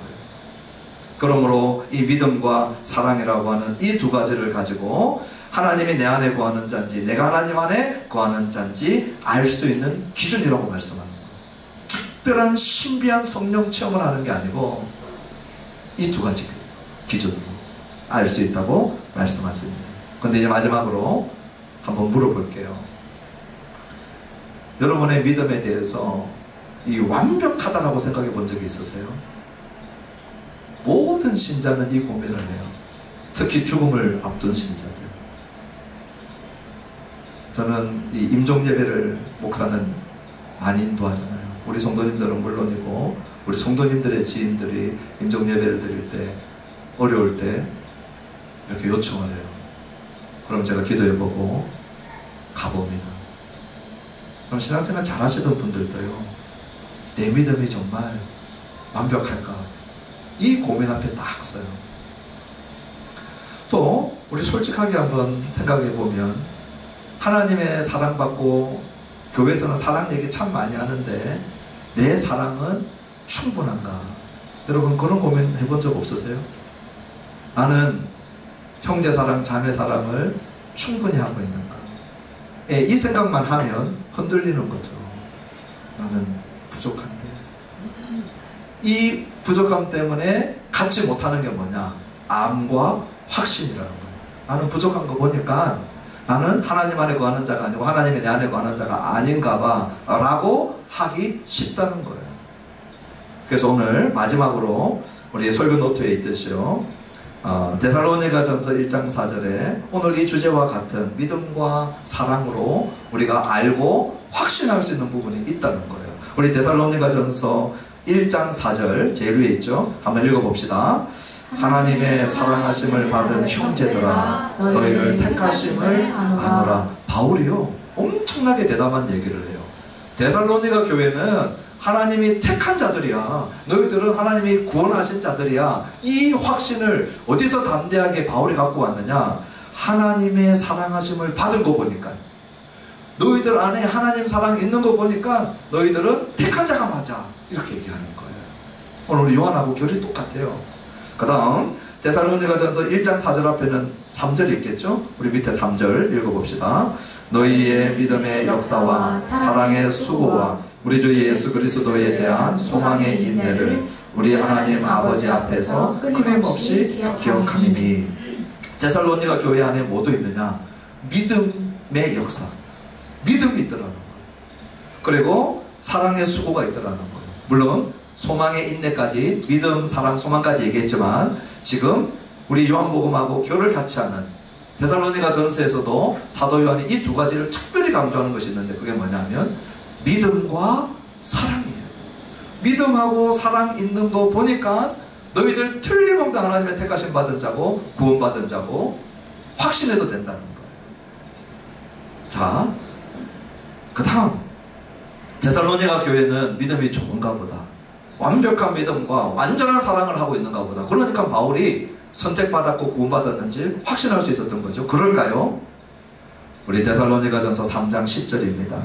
그러므로 이 믿음과 사랑이라고 하는 이 두 가지를 가지고 하나님이 내 안에 거하는 자인지 내가 하나님 안에 거하는 자인지 알 수 있는 기준이라고 말씀합니다. 특별한 신비한 성령 체험을 하는 게 아니고 이 두 가지 기준으로 알 수 있다고 말씀하십니다. 그런데 이제 마지막으로 한번 물어볼게요. 여러분의 믿음에 대해서 이 완벽하다라고 생각해 본 적이 있으세요? 모든 신자는 이 고민을 해요. 특히 죽음을 앞둔 신자들. 저는 이 임종예배를 목사는 많이 인도하잖아요. 우리 성도님들은 물론이고 우리 성도님들의 지인들이 임종예배를 드릴 때 어려울 때 이렇게 요청을 해요. 그럼 제가 기도해보고 가봅니다. 그럼 신앙생활 잘하시던 분들도요, 내 믿음이 정말 완벽할까? 이 고민 앞에 딱 서요. 또 우리 솔직하게 한번 생각해보면 하나님의 사랑받고 교회에서는 사랑 얘기 참 많이 하는데 내 사랑은 충분한가? 여러분 그런 고민 해본 적 없으세요? 나는 형제 사랑, 자매 사랑을 충분히 하고 있는가? 이 생각만 하면 흔들리는 거죠. 나는 부족한데. 이 부족함 때문에 갖지 못하는 게 뭐냐? 암과 확신이라는 거예요. 나는 부족한 거 보니까 나는 하나님 안에 거하는 자가 아니고 하나님이 내 안에 거하는 자가 아닌가 봐 라고 하기 쉽다는 거예요. 그래서 오늘 마지막으로 우리 설교 노트에 있듯이요, 데살로니가전서 1장 4절에 오늘 이 주제와 같은 믿음과 사랑으로 우리가 알고 확신할 수 있는 부분이 있다는 거예요. 우리 데살로니가전서 1장 4절 제일 위에 있죠. 한번 읽어봅시다. 하나님의 사랑하심을 받은 형제들아 너희를 택하심을 아노라. 바울이요 엄청나게 대담한 얘기를 해요. 데살로니가 교회는 하나님이 택한 자들이야. 너희들은 하나님이 구원하신 자들이야. 이 확신을 어디서 담대하게 바울이 갖고 왔느냐? 하나님의 사랑하심을 받은 거 보니까, 너희들 안에 하나님 사랑 있는 거 보니까 너희들은 택한 자가 맞아. 이렇게 얘기하는 거예요. 오늘 우리 요한하고 결이 똑같아요. 그 다음 데살로니가전서 1장 4절 앞에는 3절이 있겠죠? 우리 밑에 3절 읽어봅시다. 너희의 믿음의 역사와 사랑의 수고와 우리 주 예수 그리스도에 대한 소망의 인내를 우리 하나님 아버지 앞에서 끊임없이 기억하니니. 데살로니가 교회 안에 뭐도 있느냐? 믿음의 역사, 믿음이 있더라는 거예요. 그리고 사랑의 수고가 있더라는 거예요. 물론 소망의 인내까지, 믿음, 사랑, 소망까지 얘기했지만 지금 우리 요한복음하고 결을 같이 하는 데살로니가 전서에서도 사도 요한이 이 두 가지를 특별히 강조하는 것이 있는데 그게 뭐냐면 믿음과 사랑이에요. 믿음하고 사랑 있는 거 보니까 너희들 틀림없는 하나님의 택하심 받은 자고 구원받은 자고 확신해도 된다는 거예요. 자, 그 다음 데살로니가 교회는 믿음이 좋은가 보다, 완벽한 믿음과 완전한 사랑을 하고 있는가 보다. 그러니까 바울이 선택받았고 구원받았는지 확신할 수 있었던 거죠. 그럴까요? 우리 데살로니가전서 3장 10절입니다.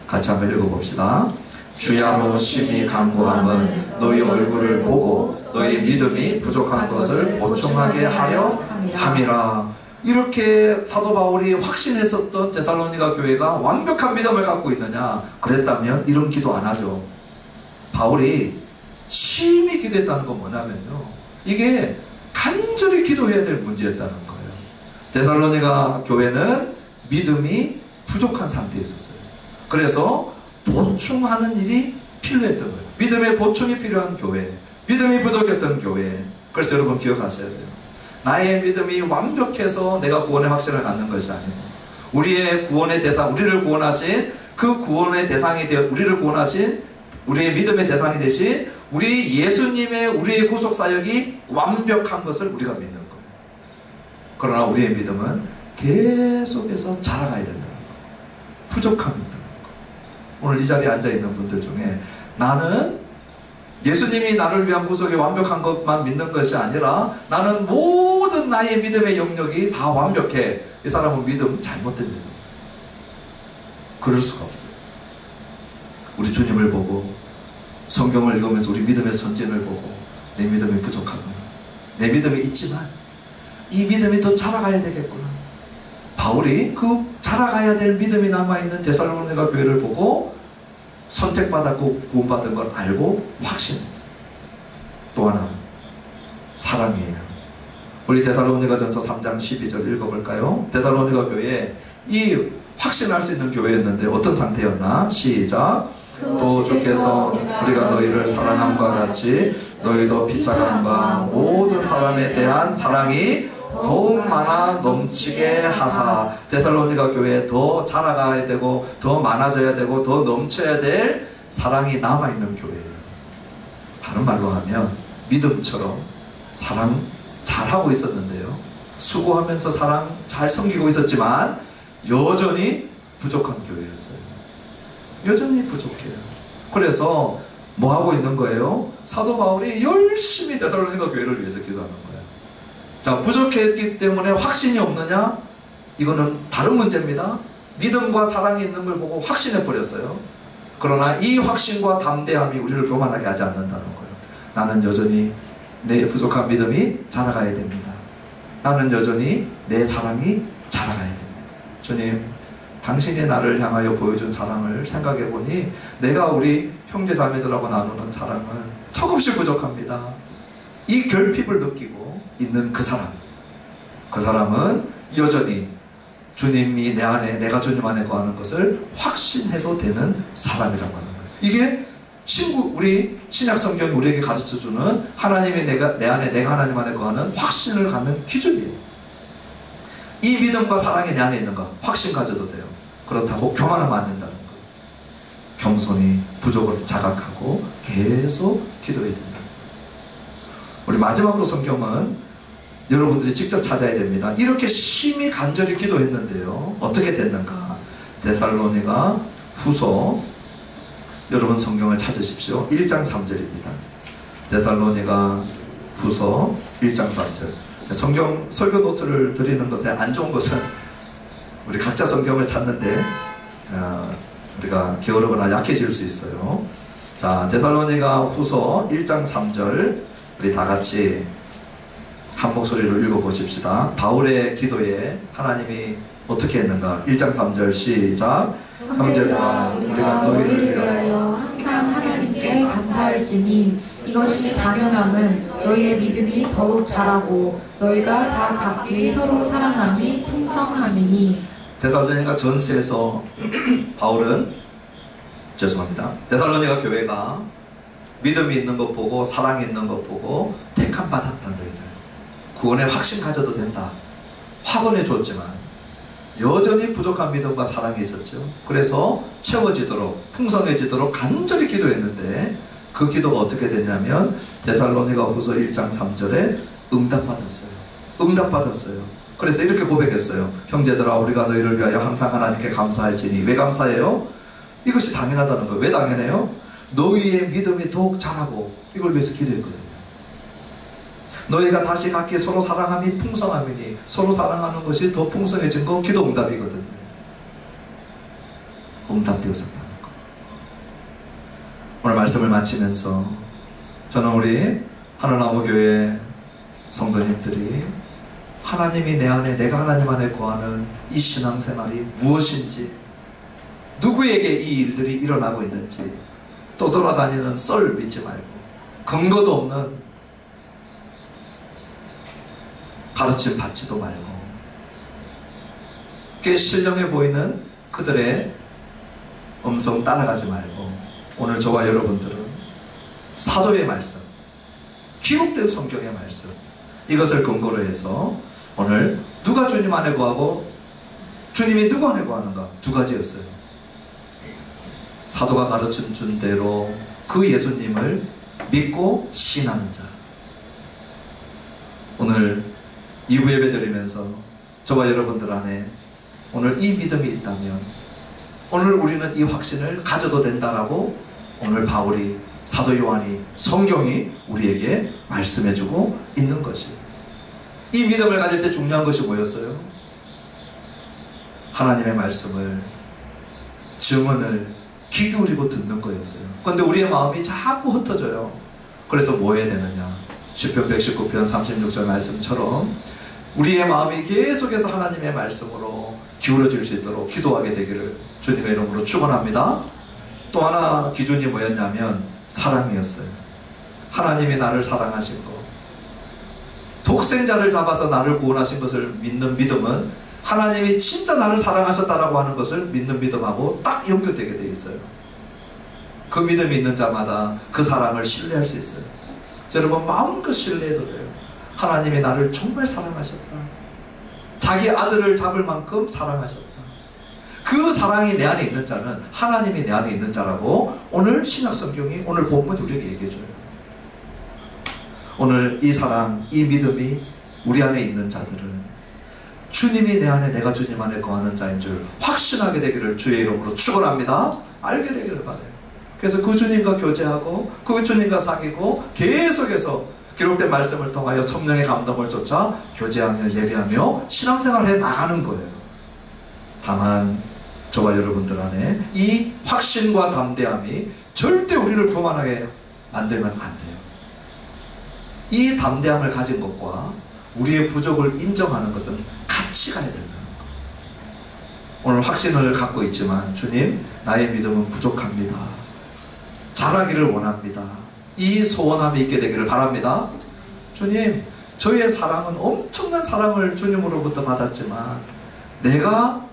같이 한번 읽어봅시다. 주야로 심히 간구함은 너희 얼굴을 보고 너희 믿음이 부족한 것을 보충하게 하려 함이라. 이렇게 사도 바울이 확신했었던 데살로니가 교회가 완벽한 믿음을 갖고 있느냐? 그랬다면 이런 기도 안 하죠. 바울이 심히 기도했다는 건 뭐냐면요, 이게 간절히 기도해야 될 문제였다는 거예요. 데살로니가 교회는 믿음이 부족한 상태에 있었어요. 그래서 보충하는 일이 필요했던 거예요. 믿음의 보충이 필요한 교회, 믿음이 부족했던 교회. 그래서 여러분 기억하셔야 돼요. 나의 믿음이 완벽해서 내가 구원의 확신을 갖는 것이 아니고, 우리의 구원의 대상, 우리를 구원하신 그 구원의 대상이 되어 우리를 구원하신 우리의 믿음의 대상이 되신 우리 예수님의 우리의 구속 사역이 완벽한 것을 우리가 믿는 거예요. 그러나 우리의 믿음은 계속해서 자라가야 된다는 거예요. 부족함이 있다는 거예요. 오늘 이 자리에 앉아있는 분들 중에 나는 예수님이 나를 위한 구속이 완벽한 것만 믿는 것이 아니라 나는 모든 나의 믿음의 영역이 다 완벽해, 이 사람은 믿음 잘못된 믿음. 그럴 수가 없어요. 우리 주님을 보고 성경을 읽으면서 우리 믿음의 선진을 보고 내 믿음이 부족하구나, 내 믿음이 있지만 이 믿음이 더 자라가야 되겠구나. 바울이 그 자라가야 될 믿음이 남아있는 데살로니가 교회를 보고 선택받았고 구원받은 걸 알고 확신했어요. 또 하나, 사랑이에요. 우리 데살로니가전서 3장 12절 읽어볼까요? 데살로니가 교회에 이 확신할 수 있는 교회였는데 어떤 상태였나? 시작. 또 주께서 우리가 너희를 사랑함과 같이 너희도 피차감과 모든 사람에 대한 사랑이 더욱 많아 넘치게 하사. 데살로니가 교회에 더 자라가야 되고 더 많아져야 되고 더 넘쳐야 될 사랑이 남아있는 교회예요. 다른 말로 하면 믿음처럼 사랑 잘하고 있었는데요, 수고하면서 사랑 잘 섬기고 있었지만 여전히 부족한 교회였어요. 여전히 부족해요. 그래서 뭐 하고 있는 거예요? 사도 바울이 열심히 데살로니가 교회를 위해서 기도하는 거예요. 자, 부족했기 때문에 확신이 없느냐? 이거는 다른 문제입니다. 믿음과 사랑이 있는 걸 보고 확신해 버렸어요. 그러나 이 확신과 담대함이 우리를 교만하게 하지 않는다는 거예요. 나는 여전히 내 부족한 믿음이 자라가야 됩니다. 나는 여전히 내 사랑이 자라가야 됩니다. 주님, 당신이 나를 향하여 보여준 사랑을 생각해 보니 내가 우리 형제 자매들하고 나누는 사랑은 턱없이 부족합니다. 이 결핍을 느끼고 있는 그 사람은 여전히 주님이 내 안에, 내가 주님 안에 거하는 것을 확신해도 되는 사람이라고 하는 거예요. 이게 우리 신약 성경이 우리에게 가르쳐주는 하나님이 내 안에, 내가 하나님 안에 거하는 확신을 갖는 기준이에요. 이 믿음과 사랑이 내 안에 있는 거 확신 가져도 돼요. 그렇다고 교만하면 안 된다는 거예요. 겸손히 부족을 자각하고 계속 기도해야 된다. 우리 마지막으로 성경은 여러분들이 직접 찾아야 됩니다. 이렇게 심히 간절히 기도했는데요, 어떻게 됐는가? 데살로니가 후서, 여러분 성경을 찾으십시오. 1장 3절입니다. 데살로니가 후서 1장 3절. 성경 설교 노트를 드리는 것에 안 좋은 것은 우리 각자 성경을 찾는데 우리가 게으르거나 약해질 수 있어요. 자, 데살로니가 후서 1장 3절 우리 다 같이 한 목소리로 읽어보십시다. 바울의 기도에 하나님이 어떻게 했는가? 1장 3절 시작. 형제들아, 우리가 너희를 위하여 항상 하나님께 감사할지니 이것이 당연함은 너희의 믿음이 더욱 자라고 너희가 다 각기 서로 사랑함이 풍성함이니. 데살로니가 전서에서 바울은 데살로니가 교회가 믿음이 있는 것 보고 사랑이 있는 것 보고 택함 받았다. 너희들 구원의 확신 가져도 된다 확언해 줬지만 여전히 부족한 믿음과 사랑이 있었죠. 그래서 채워지도록 풍성해지도록 간절히 기도했는데 그 기도가 어떻게 됐냐면 데살로니가 후서 1장 3절에 응답받았어요. 그래서 이렇게 고백했어요. 형제들아, 우리가 너희를 위하여 항상 하나님께 감사할지니. 왜 감사해요? 이것이 당연하다는 거예요. 왜 당연해요? 너희의 믿음이 더욱 자라고, 이걸 위해서 기도했거든요. 너희가 다시 각기 서로 사랑함이 풍성함이니 서로 사랑하는 것이 더 풍성해진 거 기도 응답이거든요. 응답되어졌다는 거. 오늘 말씀을 마치면서 저는 우리 하늘나무교회 성도님들이 하나님이 내 안에, 내가 하나님 안에 거하는 이 신앙생활이 무엇인지, 누구에게 이 일들이 일어나고 있는지 떠돌아다니는 썰 믿지 말고, 근거도 없는 가르침 받지도 말고, 꽤 신령해 보이는 그들의 음성 따라가지 말고, 오늘 저와 여러분들은 사도의 말씀, 기록된 성경의 말씀, 이것을 근거로 해서 오늘 누가 주님 안에 거하고 주님이 누구 안에 거하는가, 두 가지였어요. 사도가 가르쳐 준 대로 그 예수님을 믿고 신하는 자. 오늘 2부 예배 드리면서 저와 여러분들 안에 오늘 이 믿음이 있다면 오늘 우리는 이 확신을 가져도 된다라고 오늘 바울이, 사도 요한이, 성경이 우리에게 말씀해주고 있는 것이에요. 이 믿음을 가질 때 중요한 것이 뭐였어요? 하나님의 말씀을, 증언을 귀 기울이고 듣는 거였어요. 그런데 우리의 마음이 자꾸 흩어져요. 그래서 뭐 해야 되느냐? 시편 119편 36절 말씀처럼 우리의 마음이 계속해서 하나님의 말씀으로 기울어질 수 있도록 기도하게 되기를 주님의 이름으로 축원합니다. 또 하나 기준이 뭐였냐면 사랑이었어요. 하나님이 나를 사랑하신 것, 독생자를 잡아서 나를 구원하신 것을 믿는 믿음은 하나님이 진짜 나를 사랑하셨다라고 하는 것을 믿는 믿음하고 딱 연결되게 되어 있어요. 그 믿음이 있는 자마다 그 사랑을 신뢰할 수 있어요. 여러분, 마음껏 신뢰해도 돼요. 하나님이 나를 정말 사랑하셨다. 자기 아들을 잡을 만큼 사랑하셨다. 그 사랑이 내 안에 있는 자는 하나님이 내 안에 있는 자라고 오늘 신약성경이, 오늘 본문이 우리에게 얘기해줘요. 오늘 이 사랑, 이 믿음이 우리 안에 있는 자들은 주님이 내 안에, 내가 주님 안에 거하는 자인 줄 확신하게 되기를 주의 이름으로 축원합니다. 알게 되기를 바라요. 그래서 그 주님과 교제하고 그 주님과 사귀고 계속해서 기록된 말씀을 통하여 성령의 감동을 쫓아 교제하며 예배하며 신앙생활을 해 나가는 거예요. 다만 저와 여러분들 안에 이 확신과 담대함이 절대 우리를 교만하게 만들면 안 돼요. 이 담대함을 가진 것과 우리의 부족을 인정하는 것은 같이 가야 된다는 것. 오늘 확신을 갖고 있지만 주님, 나의 믿음은 부족합니다. 잘하기를 원합니다. 이 소원함이 있게 되기를 바랍니다. 주님, 저의 사랑은 엄청난 사랑을 주님으로부터 받았지만 내가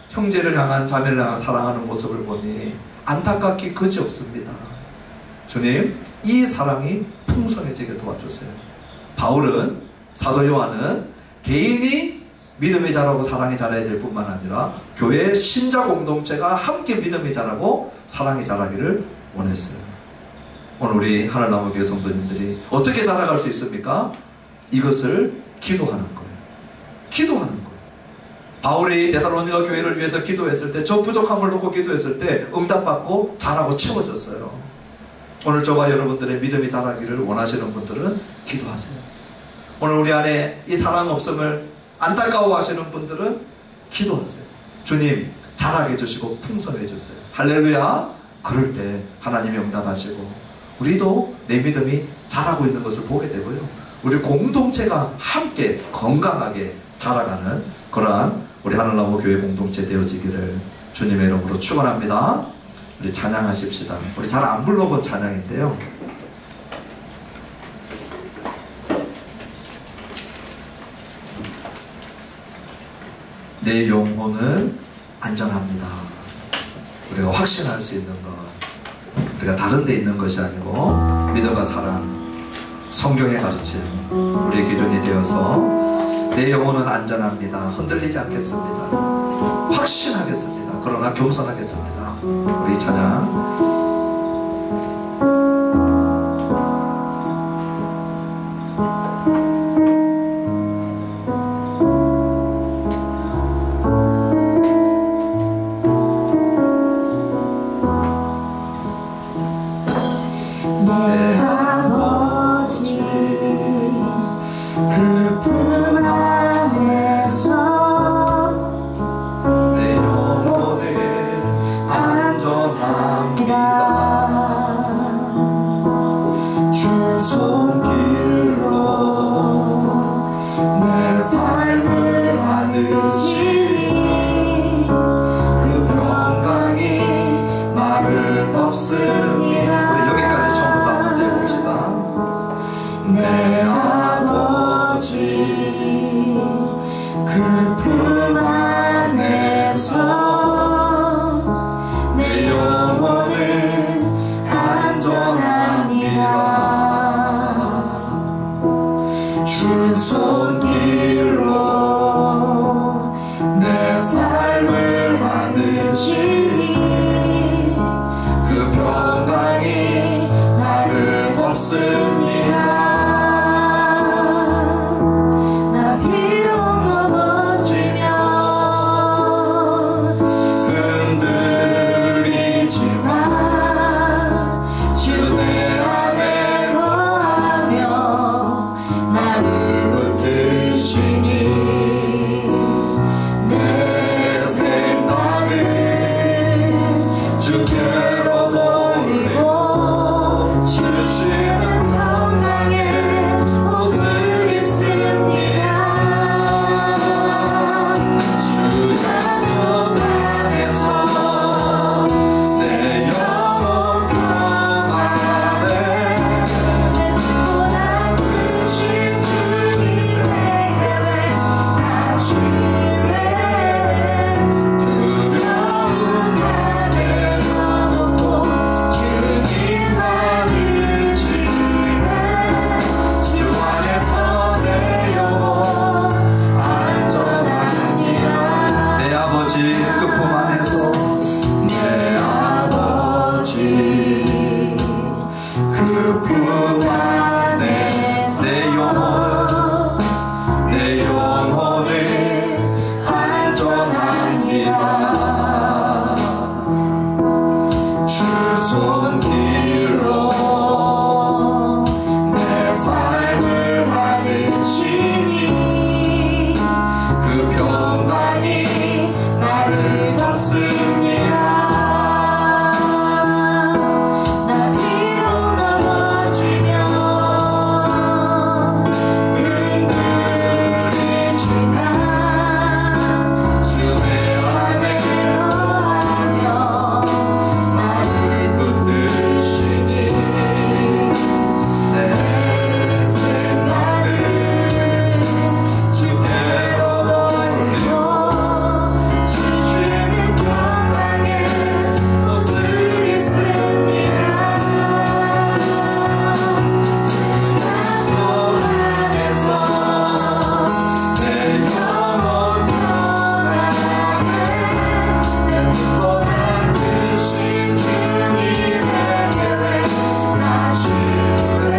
형제를 향한, 자매를 향한 사랑하는 모습을 보니 안타깝기 그지없습니다. 주님, 이 사랑이 풍성해지게 도와주세요. 바울은, 사도 요한은 개인이 믿음이 자라고 사랑이 자라야 될 뿐만 아니라 교회 신자 공동체가 함께 믿음이 자라고 사랑이 자라기를 원했어요. 오늘 우리 하늘나무교회 성도님들이 어떻게 자라갈 수 있습니까? 이것을 기도하는 거예요. 기도하는 거예요. 바울이 데살로니가 교회를 위해서 기도했을 때, 저 부족함을 놓고 기도했을 때 응답받고 자라고 채워졌어요. 오늘 저와 여러분들의 믿음이 자라기를 원하시는 분들은 기도하세요. 오늘 우리 안에 이 사랑 없음을 안타까워하시는 분들은 기도하세요. 주님, 자라게 해주시고 풍성해 주세요. 할렐루야. 그럴 때 하나님이 응답하시고 우리도 내 믿음이 자라고 있는 것을 보게 되고요, 우리 공동체가 함께 건강하게 자라가는 그러한 우리 하늘나무교회 공동체 되어지기를 주님의 이름으로 축원합니다. 우리 찬양하십시다. 우리 잘 안 불러본 찬양인데요, 내 영혼은 안전합니다. 우리가 확신할 수 있는 것, 우리가 다른 데 있는 것이 아니고 믿음과 사랑, 성경의 가르침, 우리의 기준이 되어서 내 영혼은 안전합니다. 흔들리지 않겠습니다. 확신하겠습니다. 그러나 겸손하겠습니다. 우리 찬양 내 아버지 없습니다. 우리 여기까지 전부 다 한번 해봅시다. 내 아버지 그 품 안에서 내 영혼은 안전합니다. 주 손길로 내 삶을 만드시니 그 평강이 나를 덮습니다. 나 비록 넘어지면 흔들리지만 주 내 안에 거하며 나를 붙드시니 내 생각을 주께로 돌리고 주시는 평강의 옷을 입습니다. 주 약속 안에서 내 영혼 평안해 보다 크신 주님의 계획 하시네. 두려운 나 내려놓고 주님만 의지해. 주 안에서 내 영혼 안전합니다. 내 아버지 그 품 안에서 내 아버지 그 품 안에 내 영혼은 안전합니다. 주 손길로 내 삶을 만드시니 그 평강이 나를 덮습니다. 나 비록 넘어지면 흔들리지만 주 내 안에 거하며 나를 붙드시니 내 생각을 주께로 돌리고 주시는 평강의 옷을 입습니다. 주 약속 안에서 내 영혼 평안해 내 뜻보다 크신 주님의 계획 하시네.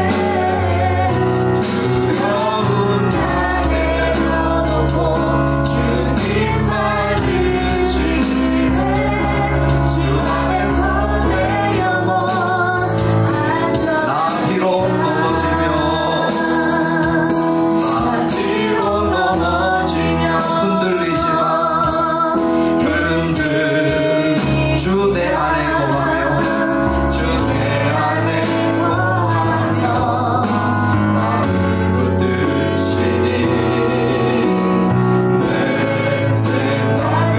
두려운 나 내려놓고 주님만 의지해. 주 안에서 내 영혼 나 비록 넘어지면 흔들리지만 주 내 안에 거하며 주 내 안에 거하며 나를 붙드시니 내 생각을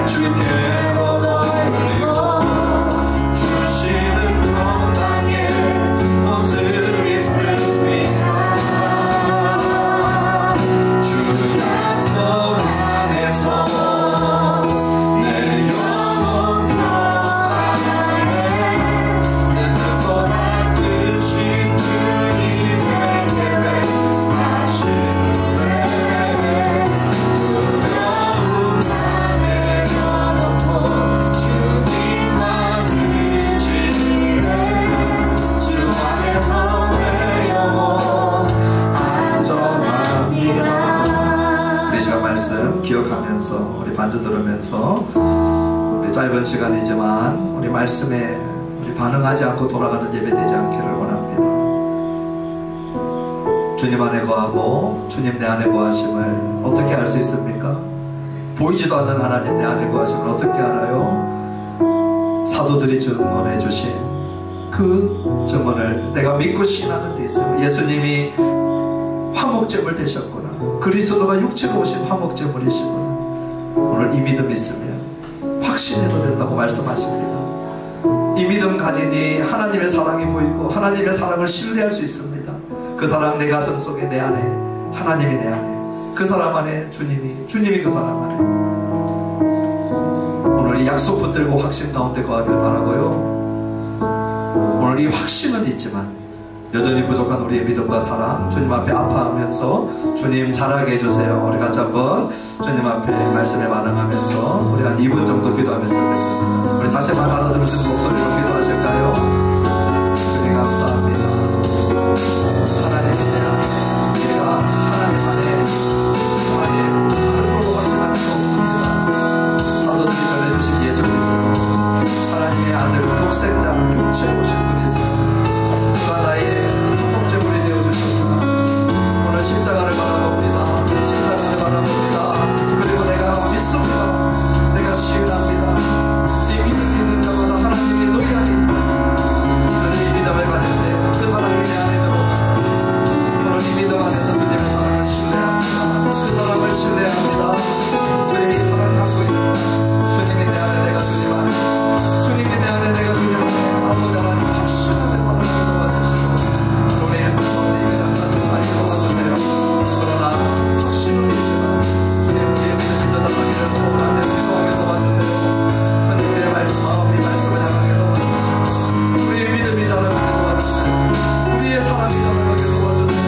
주께로 돌리고 주시는 평강의 옷을 입습니다. 주 약속 안에서 내 영혼 평안해 내 뜻보다 크신 주님의 계획 하시네. 두려움 나 내려놓고 주님만 의지해. 주 안에서 내 영혼 안전합니다. 우리 시간 말씀 기억하면서 우리 반주 들으면서 우리 짧은 시간이지만 우리 말씀에 우리 반응하지 않고 돌아가는 예배 되지 않기를 원합니다. 주님 안에 거하고 주님 내 안에 거하심을 어떻게 알 수 있습니까? 보이지도 않는 하나님 내 안에 거하심을 어떻게 알아요? 사도들이 증언해 주신 그 증언을 내가 믿고 신하는 데 있어요. 예수님이 화목제물 되셨구나. 그리스도가 육체로 오신 화목제물이시구나. 오늘 이 믿음 있으면 확신해도 된다고 말씀하십니다. 가지니 하나님의 사랑이 보이고 하나님의 사랑을 신뢰할 수 있습니다. 그 사람 내 가슴 속에 내 안에 하나님이 내 안에 그 사람 안에 주님이 그 사람 안에 오늘 이 약속 붙들고 확신 가운데 거하길 바라고요. 오늘 이 확신은 있지만 여전히 부족한 우리의 믿음과 사랑 주님 앞에 아파하면서 주님 잘하게 해주세요. 우리 같이 한번 주님 앞에 말씀에 반응하면서 우리 한 2분 정도 기도하면 좋겠습니다. 우리 자신만 알아들으시는 목소리로 기도하실까요? 주님 감사합니다. 하나님이냐 우리가 하나님 안에 하나님으로 확신할 수 없습니다. 사도들이 전해주신 예수 그리스도 하나님의 아들 독생자 육체로 오신 그리스도 그가 나의 목재물이 되어주셨구나. 오늘 십자가를 바라봅니다. 십자가를 바라봅니다. 그리고 내가 믿습니다. 내가 시인합니다. 이 믿음 있는 자마다 하나님이 너희 안에 있다. 너희 믿음을 가질 때 그 사랑이 내 안에 들어온다. 오늘 이 믿음 안에서 주님의 사랑을 신뢰합니다. 그 사랑을 신뢰합니다. 주님이 사랑 갖고 있다. 주님이 내 안에 내가 주님 안에 주님이 내 안에 내가 주님 안에 아버지 하나님 확신하게 사랑을 도와주시고 우리 예수 가운데 이 믿음까지 많이 도와주세요. 그러나 확신은 있지만 주님 우리의 믿음이 더자라기를 소원하며 기도하게 도와주세요. 하나님 우리의 마음이 말씀을 향하게 도와주세요. 우리의 믿음이 자라게 도와주세요. 우리의 사랑이 자라게 도와주세요.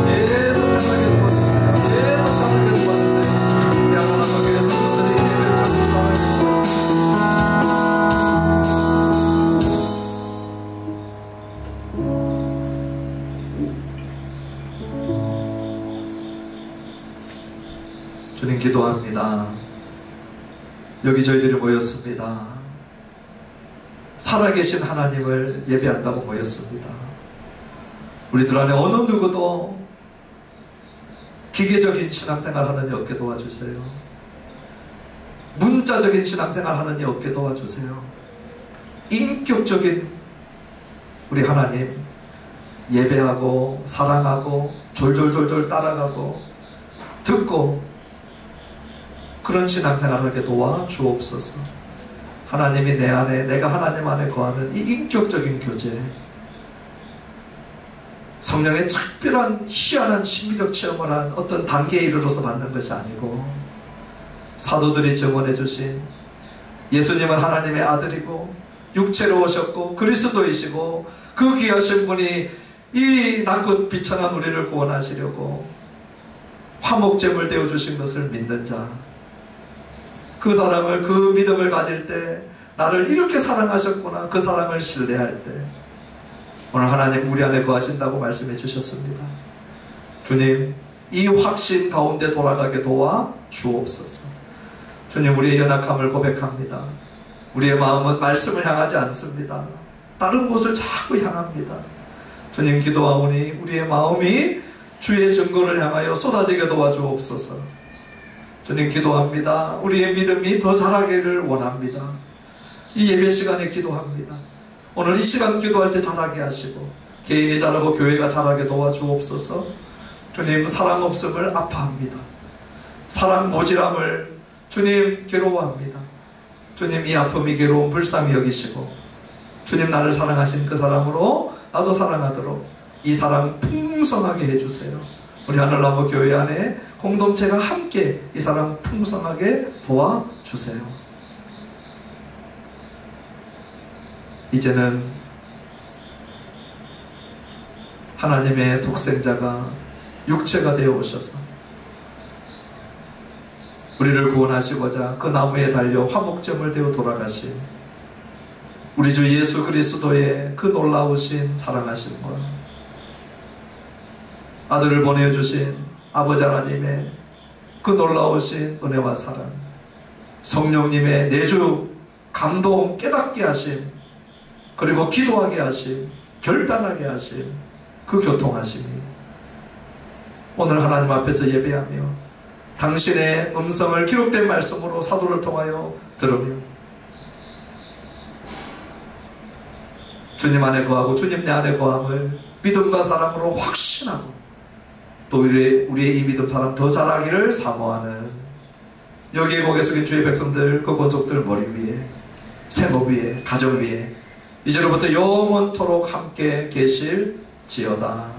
계속 자라게 도와주세요. 계속 자라게 도와주세요. 우리 하나님 교회 성도들이 예배를 자꾸 사랑해주세요. 주님 기도합니다. 여기 저희들이 모였습니다. 살아계신 하나님을 예배한다고 모였습니다. 우리들 안에 어느 누구도 기계적인 신앙생활 하는 이 없게 도와주세요. 문자적인 신앙생활 하는 이 없게 도와주세요. 인격적인 우리 하나님 예배하고 사랑하고 졸졸졸졸 따라가고 듣고 그런 신앙생활을 하게 도와 주옵소서. 하나님이 내 안에 내가 하나님 안에 거하는 이 인격적인 교제 성령의 특별한 희한한 신비적 체험을 한 어떤 단계에 이르러서 받는 것이 아니고 사도들이 증언해 주신 예수님은 하나님의 아들이고 육체로 오셨고 그리스도이시고 그 귀하신 분이 이 낮고 비천한 우리를 구원하시려고 화목제물 되어주신 것을 믿는 자, 그 사랑을 그 믿음을 가질 때 나를 이렇게 사랑하셨구나 그 사랑을 신뢰할 때 오늘 하나님 우리 안에 거하신다고 말씀해 주셨습니다. 주님 이 확신 가운데 돌아가게 도와 주옵소서. 주님 우리의 연약함을 고백합니다. 우리의 마음은 말씀을 향하지 않습니다. 다른 곳을 자꾸 향합니다. 주님 기도하오니 우리의 마음이 주의 증거를 향하여 쏟아지게 도와주옵소서. 주님 기도합니다. 우리의 믿음이 더 자라기를 원합니다. 이 예배 시간에 기도합니다. 오늘 이 시간 기도할 때 자라게 하시고 개인이 자라고 교회가 자라게 도와주옵소서. 주님 사랑 없음을 아파합니다. 사랑 모질함을 주님 괴로워합니다. 주님 이 아픔이 괴로움 불쌍히 여기시고 주님 나를 사랑하신 그 사랑으로 나도 사랑하도록 이 사랑 풍성하게 해주세요. 우리 하늘나무 교회 안에 공동체가 함께 이 사랑 풍성하게 도와주세요. 이제는 하나님의 독생자가 육체가 되어 오셔서 우리를 구원하시고자 그 나무에 달려 화목제물 되어 돌아가신 우리 주 예수 그리스도의 그 놀라우신 사랑하심과 아들을 보내주신 아버지 하나님의 그 놀라우신 은혜와 사랑, 성령님의 내주 감동 깨닫게 하심, 그리고 기도하게 하심, 결단하게 하심, 그 교통하심이 오늘 하나님 앞에서 예배하며 당신의 음성을 기록된 말씀으로 사도를 통하여 들으며 주님 안에 거하고 주님 내 안에 거함을 믿음과 사랑으로 확신하고 또 우리의 이 믿음 사람 더 자라기를 사모하는 여기에 고개 숙인 주의 백성들 그 권속들 머리 위에 생업 위에 가정 위에 이제로부터 영원토록 함께 계실지어다.